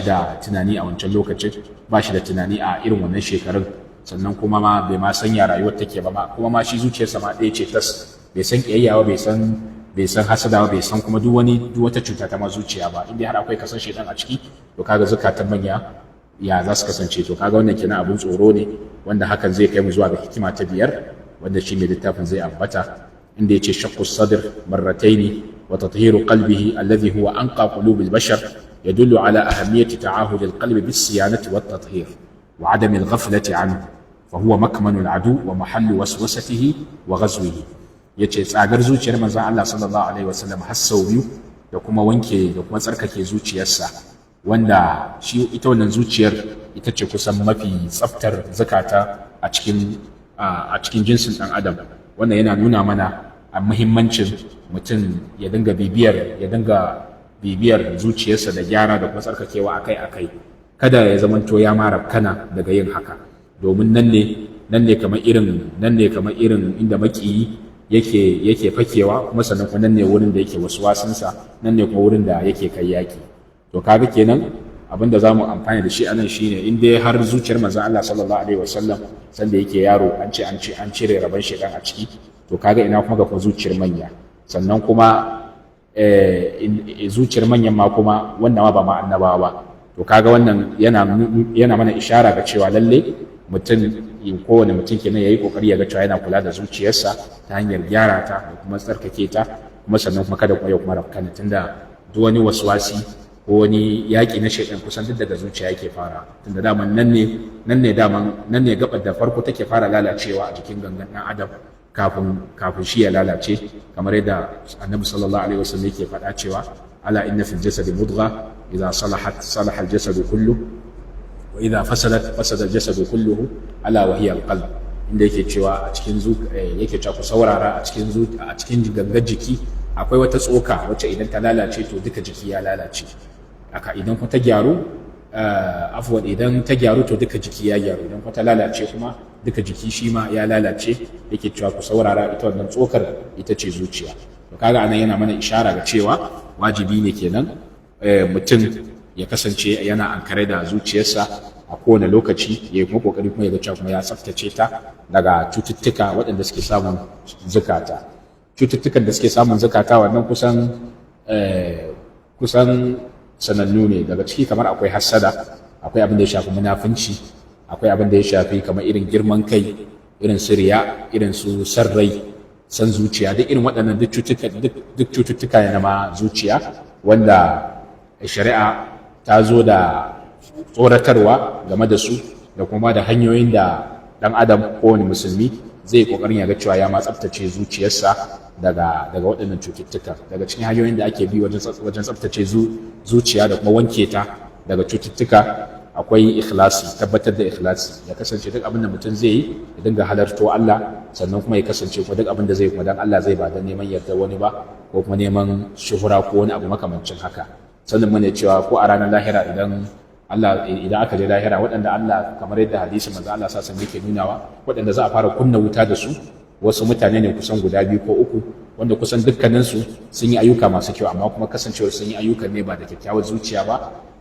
da tunani a wancan lokacin, ba shi da tunani a irin wannan shekarun, sannan kuma ma bai ma sanya rayuwar take ba ma, kuma ma shi zuciyarsa ma ɗaya ce tas, bai san kiyayya ba, bai san hasada ba, bai san kuma duk wata cuta ta ma zuciya ba. In dai har akwai kasan shedan a ciki, to kaga zukatan manya ya za su kasance. To kaga wannan kenan abin tsoro ne, wanda hakan zai kai mu zuwa ga hikima ta biyar, wanda shi mai littafin zai ambata, inda yace shaqqu sadr marratayn wa tathiru qalbihi alladhi huwa anqa qulubil bashar yadullu ala ahammiyati ta'ahud alqalbi bis siyanati wat tathhir wa 'adam alghaflati anhu fa huwa makmanu al'adu wa mahallu waswasatihi wa ghazwihi. Yace tsagar zuciyar manzon Allah sallallahu alaihi wasallam har sau biyu, da kuma wanke da kuma tsarkake zuciyarsa, wanda shi ita wannan zuciyar ita ce kusan mafi tsaftar zakata a cikin jinsin ɗan adam. Wannan yana nuna mana a muhimmancin mutum ya dinga bibiyar zuciyarsa da gyara da kuma tsarkakewa akai-akai, kada ya zamanto ya mara kana daga yin haka, domin nan ne kamar irin inda makiyi yake fakewa, kuma sannan kuma nan ne wurin da yake waswasinsa, nan ne kuma wurin da yake kai yaki. To kaga kenan abin da zamu amfani da shi anan shine in dai har zuciyar manzon Allah sallallahu alaihi wasallam sanda yake yaro an cire rabon shedan a ciki, to kaga ina kuma ga zuciyar manya. Sannan kuma zuciyar manyan ma kuma wannan ma ba ma annabawa ba. To kaga wannan yana mana ishara ga cewa lalle kowane mutum kenan yayi kokari ya ga cewa yana kula da zuciyarsa ta hanyar gyara ta da kuma tsarkake ta, kuma sannan kuma kada kuma ya kuma rafkana, tunda duk wani waswasi ko wani yaƙi na shaidan kusan duk daga zuciya yake fara, tunda daman nan ne gabar da farko take fara lalacewa a jikin gangan ɗan adam kafin shi ya lalace, kamar yadda annabi sallallahu alaihi wasallam yake faɗa cewa ala inna fil jasadi mudgha idza salahat salaha al jasadu kullu wa idza fasadat fasada al jasadu kulluhu ala wa hiya al qalb, inda yake cewa a cikin yake cewa ku saurara a cikin gangan jiki akwai wata tsoka wacce idan ta lalace to duka jiki ya lalace. Aka idan kuma ta gyaru idan ta gyaru to duka jiki ya gyaru, idan kuma ta lalace kuma duka jiki shi ma ya lalace. Yake cewa ku saurara, ita wannan tsokar ita ce zuciya. To kaga anan yana mana ishara ga cewa wajibi ne kenan mutum ya kasance yana ankare da zuciyarsa a kowane lokaci, ya yi kuma kokari kuma ya ga cewa kuma ya tsaftace ta daga cututtuka waɗanda suke samun zukata. Cututtukan da suke samun zakata wannan kusan sanannu ne. Daga ciki kamar akwai hassada, akwai abin da ya shafi munafunci, akwai abin da ya shafi kamar irin girman kai, irin su riya, irin su sarrai, san zuciya, duk irin waɗannan duk cututtuka ne na ma zuciya, wanda shari'a ta zo da tsoratarwa game da su, da kuma da hanyoyin da ɗan adam kowane musulmi zai kokarin ya ga cewa ya ma tsaftace zuciyarsa daga waɗannan cututtuka. Daga cikin hanyoyin da ake bi wajen tsaftace zuciya da kuma wanke ta daga cututtuka akwai ikhlasi, tabbatar da ikhlasi, ya kasance duk abin da mutum zai yi ya dinga halarto Allah, sannan kuma ya kasance kuma duk abin da zai kuma dan Allah zai ba dan neman yarda wani ba, ko kuma neman shuhura ko wani abu makamancin haka. Sannan mun ne cewa ko a ranar lahira idan aka je lahira, waɗanda Allah kamar yadda hadisin manzo Allah sallallahu alaihi wasallam yake nunawa, waɗanda za a fara kunna wuta da su wasu mutane ne kusan guda 2 ko 3, wanda kusan dukkaninsu sun yi ayyuka masu kyau, amma kuma kasancewar sun yi ayyukan ne ba da kyakkyawar zuciya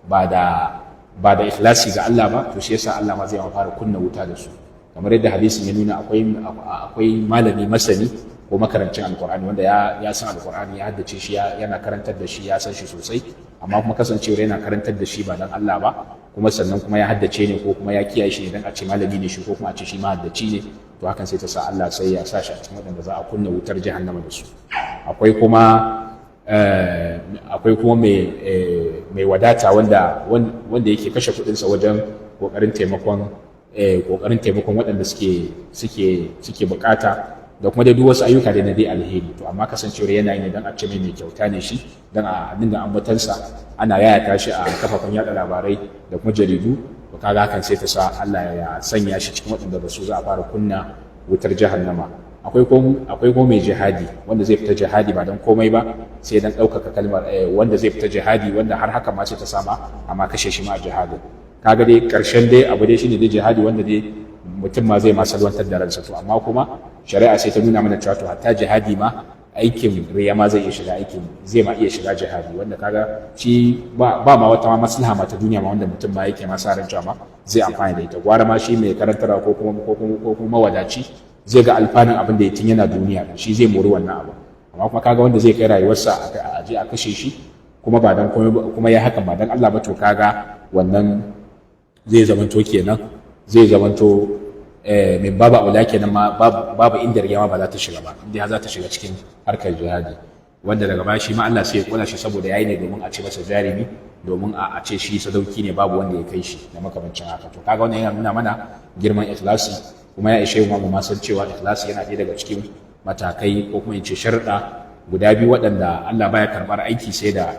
ba da ikhlasi ga Allah ba, to shi yasa Allah ma zai fara kunna wuta da su. Kamar yadda hadisin ya nuna akwai malami masani ko makarancin alkur'ani wanda ya san alkur'ani, ya haddace shi, yana karantar da shi, ya san shi sosai, amma kuma kasancewar yana karantar da shi ba dan Allah ba, kuma sannan kuma ya haddace ne ko kuma ya kiyaye shi ne dan a ce malami ne shi ko kuma a ce shi ma haddaci ne, to hakan sai ta sa Allah sai ya sa shi a cikin waɗanda za a kunna wutar jahannama da su. Akwai kuma mai wadata wanda yake kashe kuɗinsa wajen ƙoƙarin taimakon waɗanda suke bukata, da kuma dai duk wasu ayyuka da na dai alheri. To amma kasancewar yana ne dan a ce mai kyauta ne shi, dan a dinga ambatansa, ana yayata shi a kafafen yada labarai da kuma jaridu, to kaga hakan sai ta sa Allah ya sanya shi cikin waɗanda da su za a fara kunna wutar jahannama. Akwai kuma mai jihadi wanda zai fita jihadi ba dan komai ba sai dan ɗaukaka kalmar wanda zai fita jihadi, wanda har haka ma sai ta sama amma kashe shi ma a jihadin. kaga dai karshen dai abu dai shine dai jihadi wanda dai mutum ma zai ma salwantar da ransa. To amma kuma shari'a sai ta nuna mana cewa to hatta jihadi ma aikin riya ma zai iya shiga aikin, zai ma iya shiga jihadi, wanda kaga shi ba ma wata ma maslaha ma ta duniya ma wanda mutum ma yake ma sa ran cewa ma zai amfani da ita. Gwara ma shi mai karantarwa ko kuma mawadaci zai ga alfanun abin da ya tun yana duniya, shi zai mori wannan abu. Amma kuma kaga wanda zai kai rayuwarsa a je a kashe shi kuma ba dan kuma ya hakan ba dan Allah ba, to kaga wannan zai zamanto kenan zai zamanto min babu aula kenan ma babu inda riya ma ba za ta shiga ba, inda za ta shiga cikin harkar jihadi, wanda daga baya shi ma Allah sai ya kula shi saboda yayi ne domin a ce masa jarimi, domin a ce shi sadauki ne babu wanda ya kai shi da makamancin haka. To kaga wannan yana nuna mana girman ikhlasi, kuma ya ishe mu ma san cewa ikhlasi yana ɗaya daga cikin matakai ko kuma in ce sharuɗa guda biyu waɗanda Allah baya karɓar aiki sai da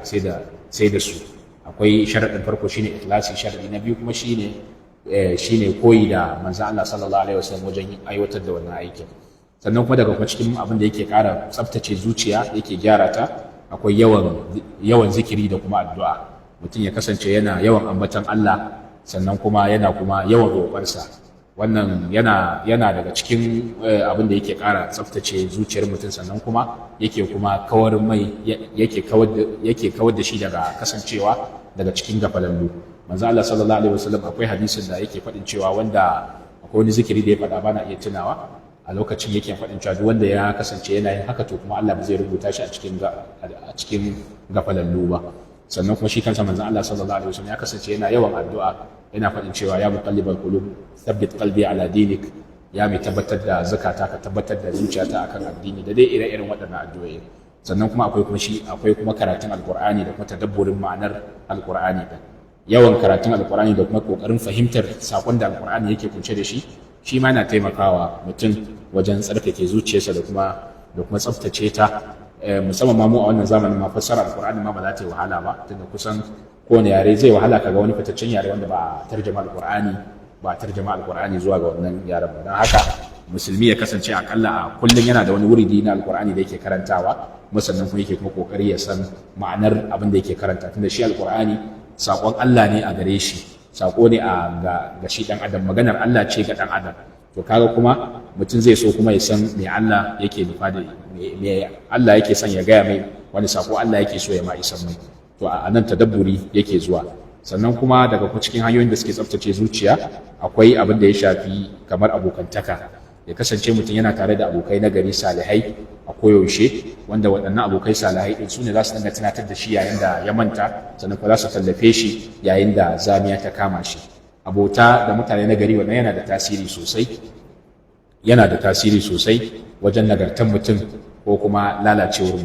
su. Akwai sharaɗin farko shine ikhlasi, sharaɗi na biyu kuma shine koyi da manzon Allah sallallahu alaihi wasallam wajen aiwatar da wannan aikin. Sannan kuma daga cikin abin da yake ƙara tsaftace zuciya yake gyara ta, akwai yawan zikiri da kuma addu'a. Mutum ya kasance yana yawan ambatan Allah, sannan kuma yana kuma yawan roƙonsa. Wannan yana daga cikin abin da yake ƙara tsaftace zuciyar mutum, sannan kuma yake kawar da shi daga kasancewa daga cikin gafalallu. Manzo Allah sallallahu alaihi wasallam akwai hadisin da yake faɗin cewa akwai wani zikiri da ya faɗa bana iya tunawa, a lokacin yake faɗin cewa duk wanda ya kasance yana yin haka to kuma Allah ba zai rubuta shi a cikin gafalallu ba. Sannan kuma shi kansa manzo Allah sallallahu alaihi wasallam ya kasance yana yawan addu'a, yana faɗin cewa ya muqallibal qulub thabbit qalbi ala dinik, ya mai tabbatar da zakata ka tabbatar da zuciyata akan addini, da dai ire-iren waɗannan addu'o'i. Sannan kuma akwai kuma karatun alqur'ani da kuma tadabburin ma'anar alqur'ani da yawan karatun alqur'ani da kuma kokarin fahimtar sakon da alqur'ani yake kunshe da shi ma yana taimakawa mutum wajen tsarkake zuciyarsa da kuma tsaftace ta. Musamman ma mu a wannan zamanin ma fassara alqur'ani ma ba za ta yi wahala ba, tunda kusan kowane yare zai wahala kaga wani fitaccen yare wanda ba a tarjama alqur'ani zuwa ga wannan yaren ba. Don haka musulmi ya kasance akalla a kullum yana da wani wuridi na alqur'ani da yake karantawa, sannan kuma yake kuma kokari ya san ma'anar abin da yake karanta, tunda shi alqur'ani sakon Allah ne a gare shi, sako ne ga shi dan adam, maganar Allah ce ga dan adam. To kaga kuma mutum zai so kuma ya san me Allah yake nufa da me Allah yake son ya gaya mai, wani sako Allah yake so ya ma isan mai. To a nan tadabburi yake zuwa. Sannan kuma daga cikin hanyoyin da suke tsaftace zuciya akwai abin da ya shafi kamar abokantaka, ya kasance mutum yana tare da abokai na gari salihai a koyaushe, wanda waɗannan abokai salihai ɗin su ne za su dinga tunatar da shi yayin da ya manta, sannan kuma za su tallafe shi yayin da zamiya ta kama shi. Abota da mutane na gari wannan yana da tasiri sosai wajen nagartar mutum ko kuma lalacewar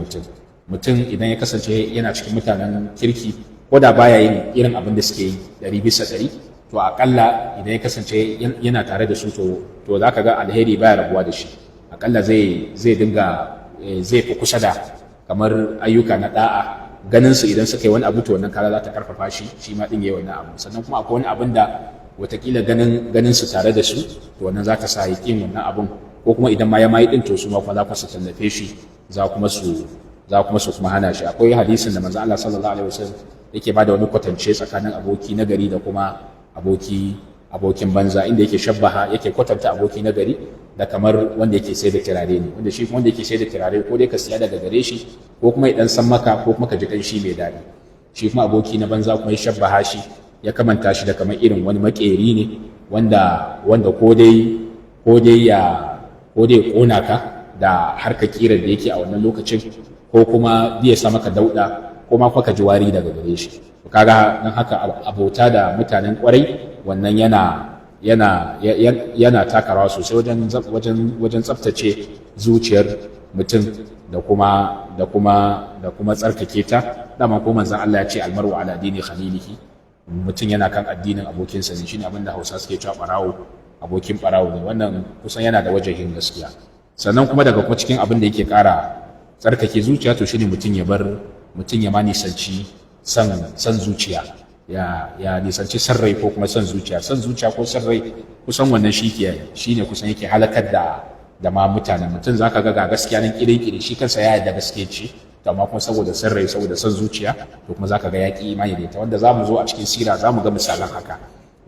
mutum idan ya kasance yana cikin mutanen kirki, ko da baya yin irin abin da suke yi 100%, to akalla idan ya kasance yana tare da su to za ka ga alheri baya rabuwa da shi. Akalla zai fi kusa da kamar ayyuka na da'a, ganin su idan suka yi wani abu to wannan kara za ta karfafa shi ma din yayi wannan abu. Sannan kuma akwai wani abin da watakila ganin su tare da su to wannan za ta sa ya kin wannan abun, ko kuma idan ma ya mai din to su ma kuma za su tallafe shi, za kuma su kuma hana shi. Akwai hadisin da manzo Allah sallallahu alaihi wasallam yake bada wani kwatance tsakanin aboki na gari da kuma abokin banza, inda yake kwatanta aboki na gari da kamar wanda yake sai da turare ne, wanda shi kuma wanda yake sai da turare ko dai ka siya daga gare shi ko kuma ya dan san maka ko kuma ka ji kanshi mai daɗi. Shi kuma aboki na banza kuma ya shabbaha shi, ya kamanta shi da kamar irin wani makeri ne wanda ko dai ya kona ka da harka kira da yake a wannan lokacin, ko kuma biya sa maka dauda, ko ma ka ji wari daga gare shi. Kaga dan haka abota da mutanen kwarai wannan yana taka rawa sosai wajen tsaftace zuciyar mutum da kuma tsarkake ta. Dama ko manzon Allah ya ce almaru ala dini khalilihi, mutum yana kan addinin abokinsa ne. Shine abin da Hausa suke cewa barawo abokin barawo ne. Wannan kusan yana da wajahin gaskiya. Sannan kuma daga kuma cikin abin da yake ƙara tsarkake zuciya to shine mutum ya ma nisanci san zuciya, ya nisanci san rai ko kuma san zuciya ko san rai. Kusan wannan shine kusan yake halakar da ma mutane. Mutum zaka ga gaskiya nan kire shi kansa ya yarda gaskiya ce, amma kuma saboda san rai, saboda san zuciya, to kuma zaka ga yaki imani da ita, wanda zamu zo a cikin sira zamu ga misalan haka.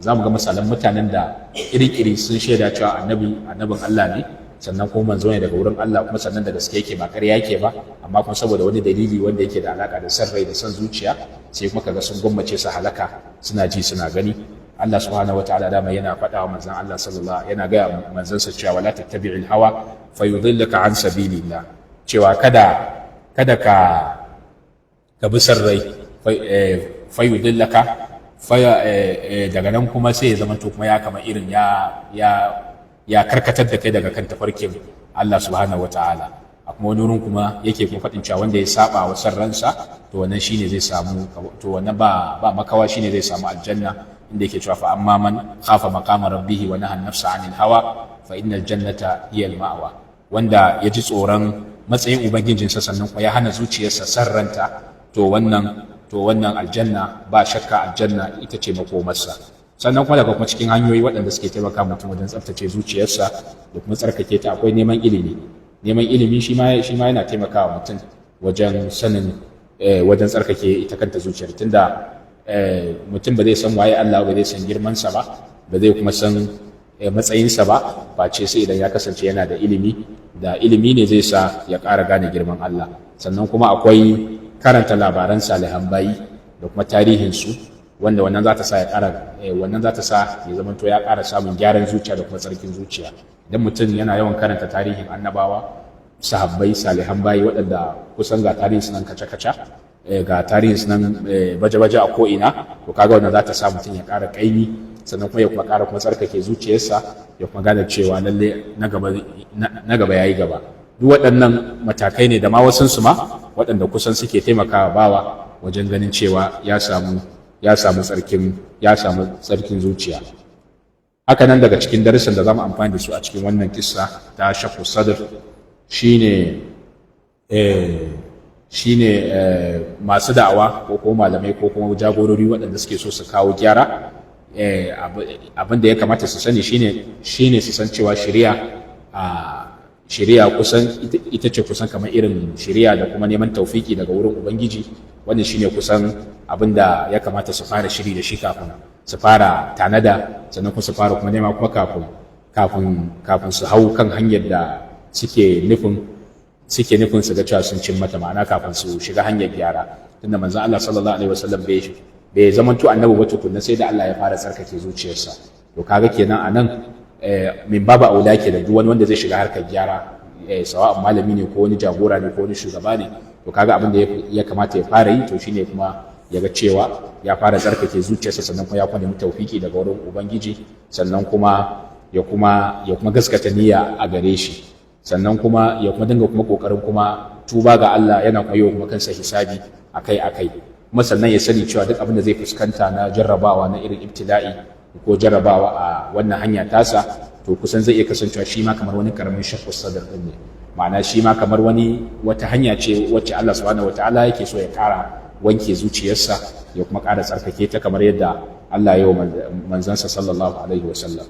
za mu ga misalan mutanen da iri-iri sun shaida cewa annabin Allah ne, sannan kuma manzo ne daga wurin Allah, kuma sannan da gaske yake ba ƙarya yake ba, amma kuma saboda wani dalili wanda yake da alaka da san rai da san zuciya sai kuma kaga sun gwammace su halaka suna ji suna gani. Allah subhanahu wataala dama yana faɗa wa manzon Allah yana ga manzon sa cewa wala tattabi'il hawa fayudillaka an sabilillah, cewa kada ka bi san rai fayudillaka daga nan kuma sai ya zama to kuma ya kama irin ya karkatar da kai daga kan tafarkin Allah subhanahu wataala. A kuma wani wurin kuma yake kuma faɗin cewa wanda ya saba wa san ransa to wannan shine zai samu, to wannan ba makawa shine zai samu aljanna, inda yake cewa fa amma man khafa maqama rabbih wa naha an-nafsa 'anil hawa fa innal jannata hiya al-ma'wa, wanda ya ji tsoron matsayin ubangijinsa sannan kuma ya hana zuciyarsa san ranta, to wannan aljanna ba shakka aljanna ita ce makomarsa. Sannan kuma daga kuma cikin hanyoyi waɗanda suke taimaka mutum wajen tsaftace zuciyarsa da kuma tsarkake ta akwai neman ilimi. Neman ilimi shi ma yana taimakawa mutum wajen sanin wajen tsarkake ita kanta zuciyar, tunda mutum ba zai san waye Allah, ba zai san girmansa ba zai kuma san matsayinsa ba face sai idan ya kasance yana da ilimi ne zai sa ya ƙara gane girman Allah. Sannan kuma akwai karanta labaran salihan bayi da kuma tarihinsu, wanda wannan za ta sa ya zama to ya ƙara samun gyaran zuciya da kuma tsarkin zuciya. Idan mutum yana yawan karanta tarihin annabawa, sahabbai, salihan bayi waɗanda kusan ga tarihin sunan kaca-kaca, ga tarihin sunan baje-baje a ko'ina, to kaga wannan za ta sa mutum ya ƙara ƙaimi, sannan kuma ya kuma ƙara kuma tsarkake zuciyarsa, ya kuma gane cewa lalle na gaba yayi gaba. Duk waɗannan matakai ne da ma wasunsu ma waɗanda kusan suke taimakawa bawa wajen ganin cewa ya samu tsarkin zuciya. Haka nan daga cikin darussan da zamu amfani da su a cikin wannan kissa ta shaqqu sadr shine masu da'awa ko kuma malamai ko kuma jagorori waɗanda suke so su kawo gyara, abin da ya kamata su sani shine su san cewa shari'a kusan ita ce kusan kamar irin shari'a da kuma neman taufiki daga wurin Ubangiji. Wannan shine kusan abin da ya kamata su fara shiri da shi kafin su fara tanada, sannan kuma su fara kuma nema kuma kafin su hau kan hanyar da suke nufin su ga cewa sun cin mata, ma'ana kafin su shiga hanyar gyara. Tunda manzon Allah sallallahu alaihi wasallam bai zamanto annabi ba tukunna sai da Allah ya fara tsarkake zuciyarsa. To kaga kenan anan min babu aula ke da duk wani wanda zai shiga harkar gyara, sawa'an malami ne ko wani jagora ne ko wani shugaba ne, to kaga abin da ya kamata ya fara yi to shine kuma ya ga cewa ya fara tsarkake zuciyarsa, sannan kuma ya kuma nemi tawfiki daga wurin Ubangiji, sannan kuma ya gaskata niyya a gare shi, sannan kuma ya kuma dinga kuma kokarin kuma tuba ga Allah, yana kuma yi kuma kansa hisabi akai kuma sannan ya sani cewa duk abin da zai fuskanta na jarrabawa na irin ibtila'i ko jarrabawa a wannan hanya tasa, to kusan zai iya kasancewa shi ma kamar wani karamin shaqqu sadr din ne, ma'ana shi ma kamar wata hanya ce wacce Allah subhanahu wataala yake so ya ƙara wanke zuciyarsa ya kuma ƙara tsarkake ta kamar yadda Allah ya yi wa manzansa sallallahu alaihi wasallam.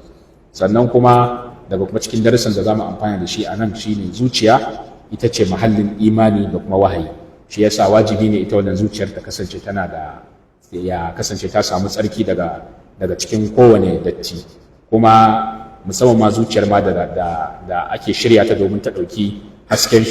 Sannan kuma daga kuma cikin darasin da zamu amfana da shi a nan shine zuciya ita ce mahallin imani da kuma wahayi. Shi yasa wajibi ne ita wannan zuciyar ta kasance ta samu tsarki daga cikin kowane datti, kuma musamman ma zuciyar ma da ake shirya ta domin ta ɗauki hasken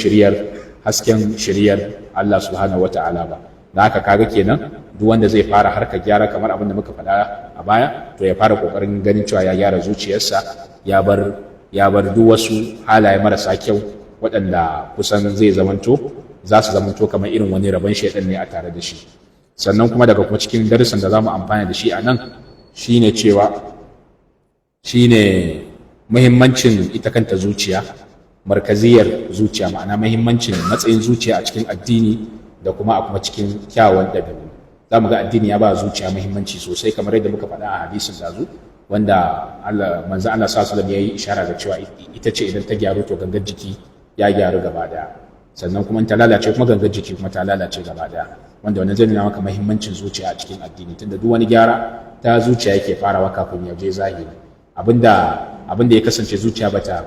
shiryar Allah subhanahu wata'ala ba. Da haka kaga kenan duk wanda zai fara harkar gyara kamar abin da muka faɗa a baya, to ya fara kokarin ganin cewa ya gyara zuciyarsa, ya bar duk wasu halaye marasa kyau waɗanda kusan za su zamanto kamar irin wani rabon shaidan ne a tare da shi. Sannan kuma daga kuma cikin darussan da zamu amfana da shi a nan shine muhimmancin ita kanta zuciya, markaziyar zuciya, ma'ana muhimmancin matsayin zuciya a cikin addini da kuma a kuma cikin kyawawan ɗabi'u. Za mu ga addini ya ba zuciya muhimmanci sosai, kamar yadda muka faɗa a hadisin dazu, wanda manzo Allah sallallahu alaihi wasallam yayi ishara da cewa ita ce idan ta gyaru to gangar jiki ya gyaru gaba daya, sannan kuma in ta lalace kuma gangar jiki kuma ta lalace gaba daya, wanda wannan zai nuna maka muhimmancin zuciya a cikin addini, tunda duk wani gyara ta zuciya yake farawa kafin ya je zahiri. Abinda ya kasance zuciya bata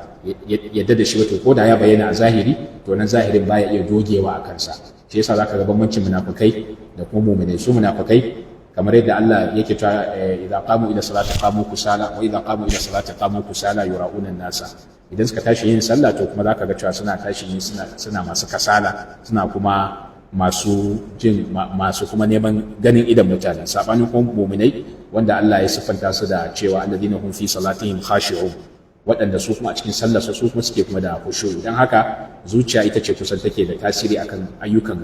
yadda da shi wato ko da ya bayyana a zahiri, to nan zahirin baya iya dogewa a kansa. Shi yasa zaka ga bambancin munafikai da kuma mu'minai. Su munafikai kamar yadda Allah yake cewa idan qamu ila salati qamu kusala wa idan qamu ila salati qamu kusala yura'una an-nasa, idan suka tashi yin sallah to kuma zaka ga cewa suna tashi yin suna masu kasala, suna kuma masu kuma neman ganin idan mutane, sabanin kuma mu'minai wanda Allah ya siffanta su da cewa alladhina hum fi salatihim khashi'un, waɗanda su kuma a cikin sallar su kuma suke kuma da khushu'. Dan haka zuciya ita ce kusan take da tasiri akan ayyukan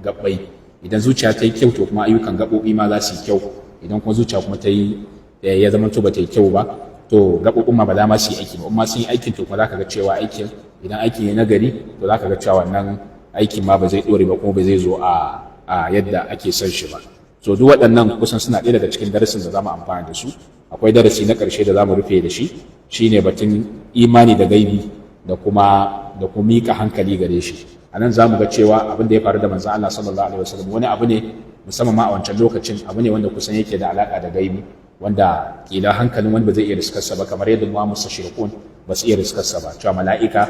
gabbai. Idan zuciya ta yi kyau to kuma ayyukan gaɓoɓi ma za su yi kyau, idan kuma zuciya kuma ta yi ya zama to ba ta yi kyau ba to gaɓoɓin ma ba za ma su yi aiki ba, amma sun yi aikin to kuma za ka ga cewa aikin, idan aikin ya nagari to za ka ga cewa wannan aikin ma ba zai ɗore ba kuma ba zai zo a yadda ake son shi ba. So duk waɗannan kusan suna ɗaya daga cikin darasin da za mu amfana da su. Akwai darasi na ƙarshe da za mu rufe da shi shine batun imani da gaibi da kuma miƙa hankali gare shi. A nan za mu ga cewa abin da ya faru da manzon Allah sallallahu alaihi wasallam wani abu ne musamman ma a wancan lokacin, abu ne wanda kusan yake da alaƙa da gaibi, wanda kila hankalin wani ba zai iya riskarsa ba, kamar yadda ma mustashrikun ba su iya riskarsa ba, cewa mala'ika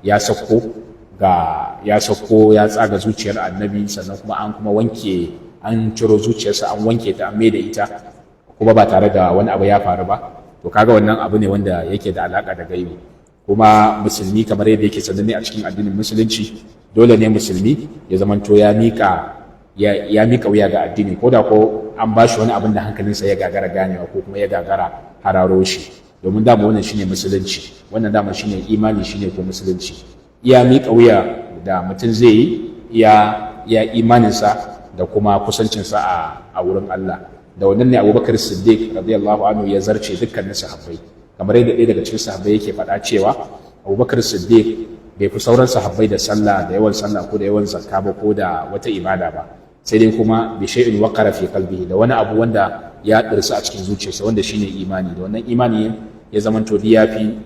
ya sauko ya tsaga zuciyar annabi, sannan kuma an kuma wanke, an ciro zuciyarsa an wanke ta an mai da ita kuma ba tare da wani abu ya faru ba. To kaga wannan abu ne wanda yake da alaƙa da gaibi. Kuma musulmi kamar yadda yake sananne a cikin addinin musulunci, dole ne musulmi ya zamanto ya mika wuya ga addini, ko da ko an ba shi wani abin da hankalinsa ya gagara ganewa ko kuma ya gagara hararo shi, domin dama wannan shine musulunci, wannan dama shine imani, shine ko musulunci. Iya mika wuya da mutum zai yi iya imaninsa da kuma kusancinsa a wurin Allah. Da wannan ne Abubakar Siddiq radiyallahu anhu ya zarce dukkanin sahabbai, kamar yadda ɗaya daga cikin sahabbai yake faɗa cewa Abubakar Siddiq bai fi sauran sahabbai da sallah, da yawan sallah ko da yawan zakka ba ko da wata ibada ba, sai dai kuma bi shay'in waqara fi qalbihi, da wani abu wanda ya dirsa a cikin zuciyarsa, wanda shine imani. Da wannan imani ya zamanto diyafi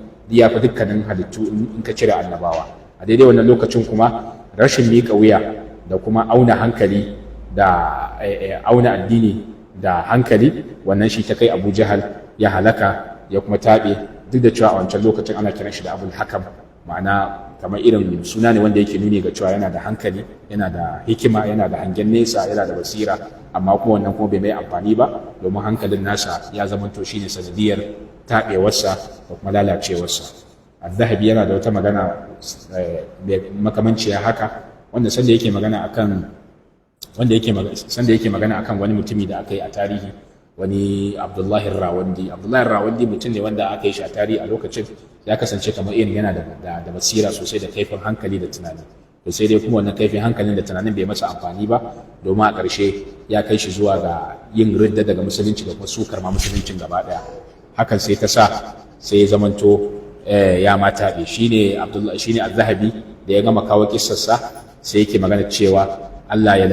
dukkanin halittu in ka cire annabawa. A daidai wannan lokacin kuma rashin miƙa wuya da kuma auna hankali da auna addini da hankali, wannan shi ta kai Abu Jahal ya halaka ya kuma taɓe, duk da cewa a wancan lokacin ana kiran shi da Abul Hakam, ma'ana kamar irin suna ne wanda yake nuni ga cewa yana da hankali, yana da hikima, yana da hangen nesa, yana da basira, amma kuma wannan kuma bai mai amfani ba, domin hankalin nasa ya zamanto shine sanadiyar taɓewarsa da kuma lalacewarsa. Az-Zahabi yana da wata magana makamanciya haka, wanda sanda yake magana akan wani mutumi da aka yi a tarihi, wani Abdullahi Rawandi mutum ne wanda aka yi shi a tarihi a lokacin ya kasance kamar irin yana da basira sosai da kaifin hankali da tunani, to sai dai kuma wannan kaifin hankalin da tunanin bai masa amfani ba, domin a ƙarshe ya kai shi zuwa ga yin ridda daga musulunci da kuma sukar ma musuluncin gaba ɗaya. Hakan sai ta sa sai ya zamanto ya mata ɓe. Shine Az-Zahabi da ya gama kawo kissarsa sai yake magana cewa Allah ya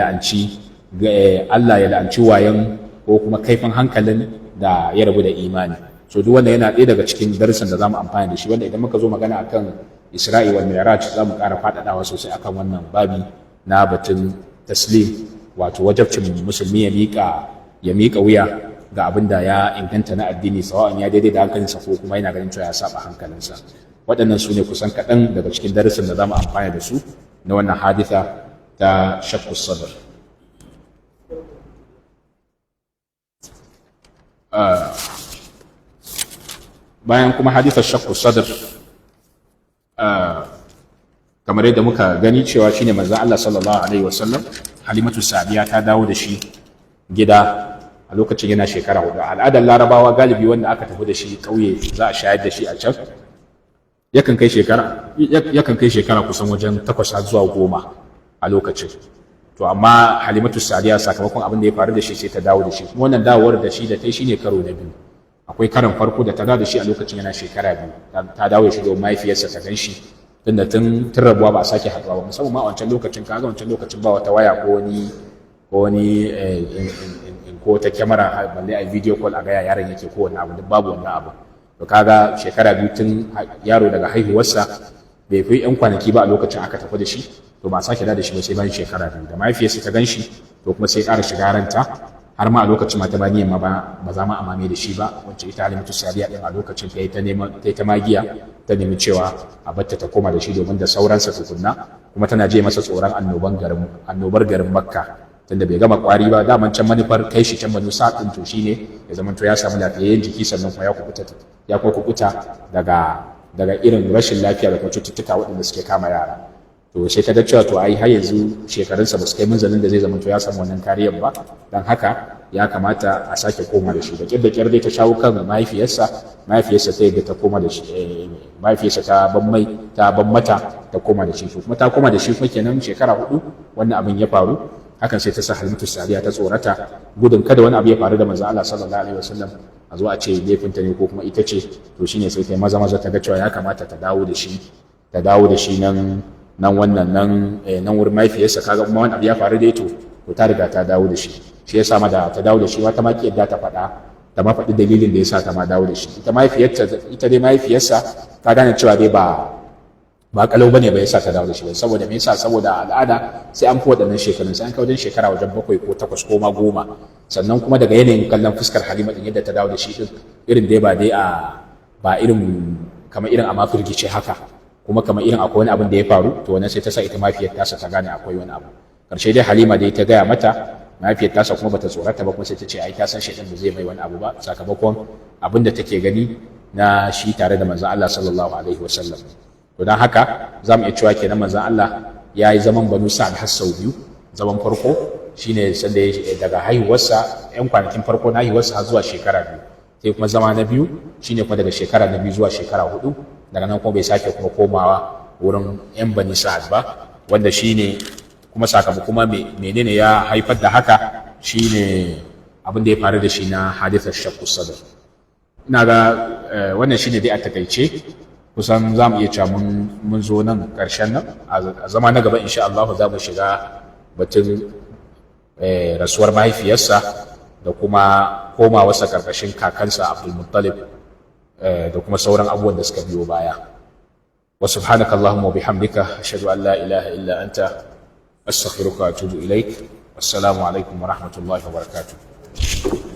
la'anci wayan ko kuma kaifin hankalin da ya rabu da imani. So duk wanda yana ɗaya daga cikin darussan da zamu amfani da shi, wanda idan muka zo magana akan Isra'i wal Mi'raj zamu ƙara faɗaɗawa sosai akan wannan babi na batun taslim, wato wajabcin musulmi ya miƙa wuya ga abin da ya inganta na addini, sawa'an ya daidai da hankalinsa ko kuma yana ganin cewa ya saba hankalinsa. Waɗannan su ne kusan kaɗan daga cikin darussan da zamu amfani da su na wannan haditha ta shakku sadr. Bayan kuma hadithar shakku sadr, kamar yadda muka gani cewa shine manzon Allah sallallahu alaihi wasallam, Halimatu Sa'diya ta dawo da shi gida a lokacin yana shekara 4. Al'adar Larabawa galibi wanda aka tafi da shi ƙauye za a shayar da shi a can, yakan kai shekara kusan wajen 8 zuwa 10 a lokacin. To amma Halimatu Sa'diya sakamakon abin da ya faru da shi sai ta dawo da shi, kuma wannan dawowar da shi da ta yi shine karo na biyu. Akwai karon farko da ta dawo da shi a lokacin yana shekara 2, ta dawo da shi domin mahaifiyarsa ta gan shi, tunda tun rabuwa ba a sake haɗuwa ba, musamman ma a wancan lokacin, kaga wancan lokacin ba wata waya ko ta kyamara balle a video call a gaya yaron yake ko wani abu, duk babu wannan abu. To kaga shekara 2 tun yaro daga haihuwarsa bai fi 'yan kwanaki ba a lokacin aka tafi da shi, to ba sake da shi ba sai bayan shekara 2 da mahaifiyarsa ta gan shi, to kuma sai ƙara shiga ranta, har ma a lokacin ma ta ba niyan ma ba za ma amame da shi ba, wacce ita Halimatu Sa'diya din a lokacin ta yi ta magiya, ta nemi cewa a batta ta koma da shi domin da sauransa tukunna, kuma tana je masa tsoron annobar garin Makka, tunda bai gama kwari ba, daman can manufar kai shi can Banu Sa'ad din to shine ya zama to ya samu lafiyayyen jiki, sannan kuma ya kubuta daga irin rashin lafiya da kuma cututtuka waɗanda suke kama yara. To sai ta ga cewa to ai har yanzu shekarunsa ba su kai munzalin da zai zama to ya samu wannan kariyar ba, dan haka ya kamata a sake koma da shi. Da kyar dai ta shawo kan mahaifiyarsa ta yadda ta koma da shi, mahaifiyarsa ta ban mata ta koma da shi. To kuma ta koma da shi kuma kenan shekara 4 wannan abin ya faru. Hakan sai ta sa Halimatu Sa'diya ta tsorata, gudun kada wani abu ya faru da manzo Allah sallallahu alaihi wasallam a zo a ce laifinta ne ko kuma ita ce. To shine sai ta maza ta ga cewa ya kamata ta dawo da shi nan wurin mahaifiyarsa. Kaga kuma wani abu ya faru da to ta riga ta dawo da shi yasa ma da ta dawo da shi wata ma ki yadda ta faɗi dalilin da yasa ta ma dawo da shi. Ita dai mahaifiyarsa ta gane cewa dai ba kalau bane ba yasa ta dawo da shi ba. Saboda me yasa? Saboda al'ada sai an fi waɗannan shekarun, sai an kai wajen shekara wajen 7 ko 8 ko ma 10. Sannan kuma daga yanayin kallon fuskar Halima din yadda ta dawo da shi din, irin dai ba irin kamar irin a mafirgice haka, kuma kamar irin akwai wani abin da ya faru. To wannan sai ta sa ita mahaifiyar tasa ta gane akwai wani abu. Karshe dai Halima dai ta gaya mata, mahaifiyar tasa kuma bata tsorata ba, kuma sai ta ce ai ta san shaitan da zai mai wani abu ba, sakamakon abin da take gani na shi tare da manzon Allah sallallahu alaihi wasallam. To dan haka zamu iya cewa kenan manzon Allah ya yi zaman Banu Sa'ad har sau 2. Zaman farko shine sanda daga haihuwarsa, 'yan kwanakin farko na haihuwarsa har zuwa shekara 2. Sai kuma zama na biyu shine kuma daga shekara na 2 zuwa shekara 4. Daga nan kuma bai sake kuma komawa wurin 'yan Bani Sa'ad ba, wanda shine kuma sakamako kuma menene ya haifar da haka shine abin da ya faru da shi na hadithar shaqqu sadr. Ina ga wannan shine dai a takaice, kusan za mu iya cewa mun zo nan ƙarshen nan. A zama na gaba insha Allah za mu shiga batun rasuwar mahaifiyarsa da kuma komawarsa karkashin kakansa Abdul Muttalib da kuma sauran abubuwan da suka biyo baya. Wa subhanaka Allahumma wa bihamdika ashhadu an la ilaha illa anta astaghfiruka wa atubu ilaik. Wassalamu alaikum wa rahmatullahi wa barakatuh.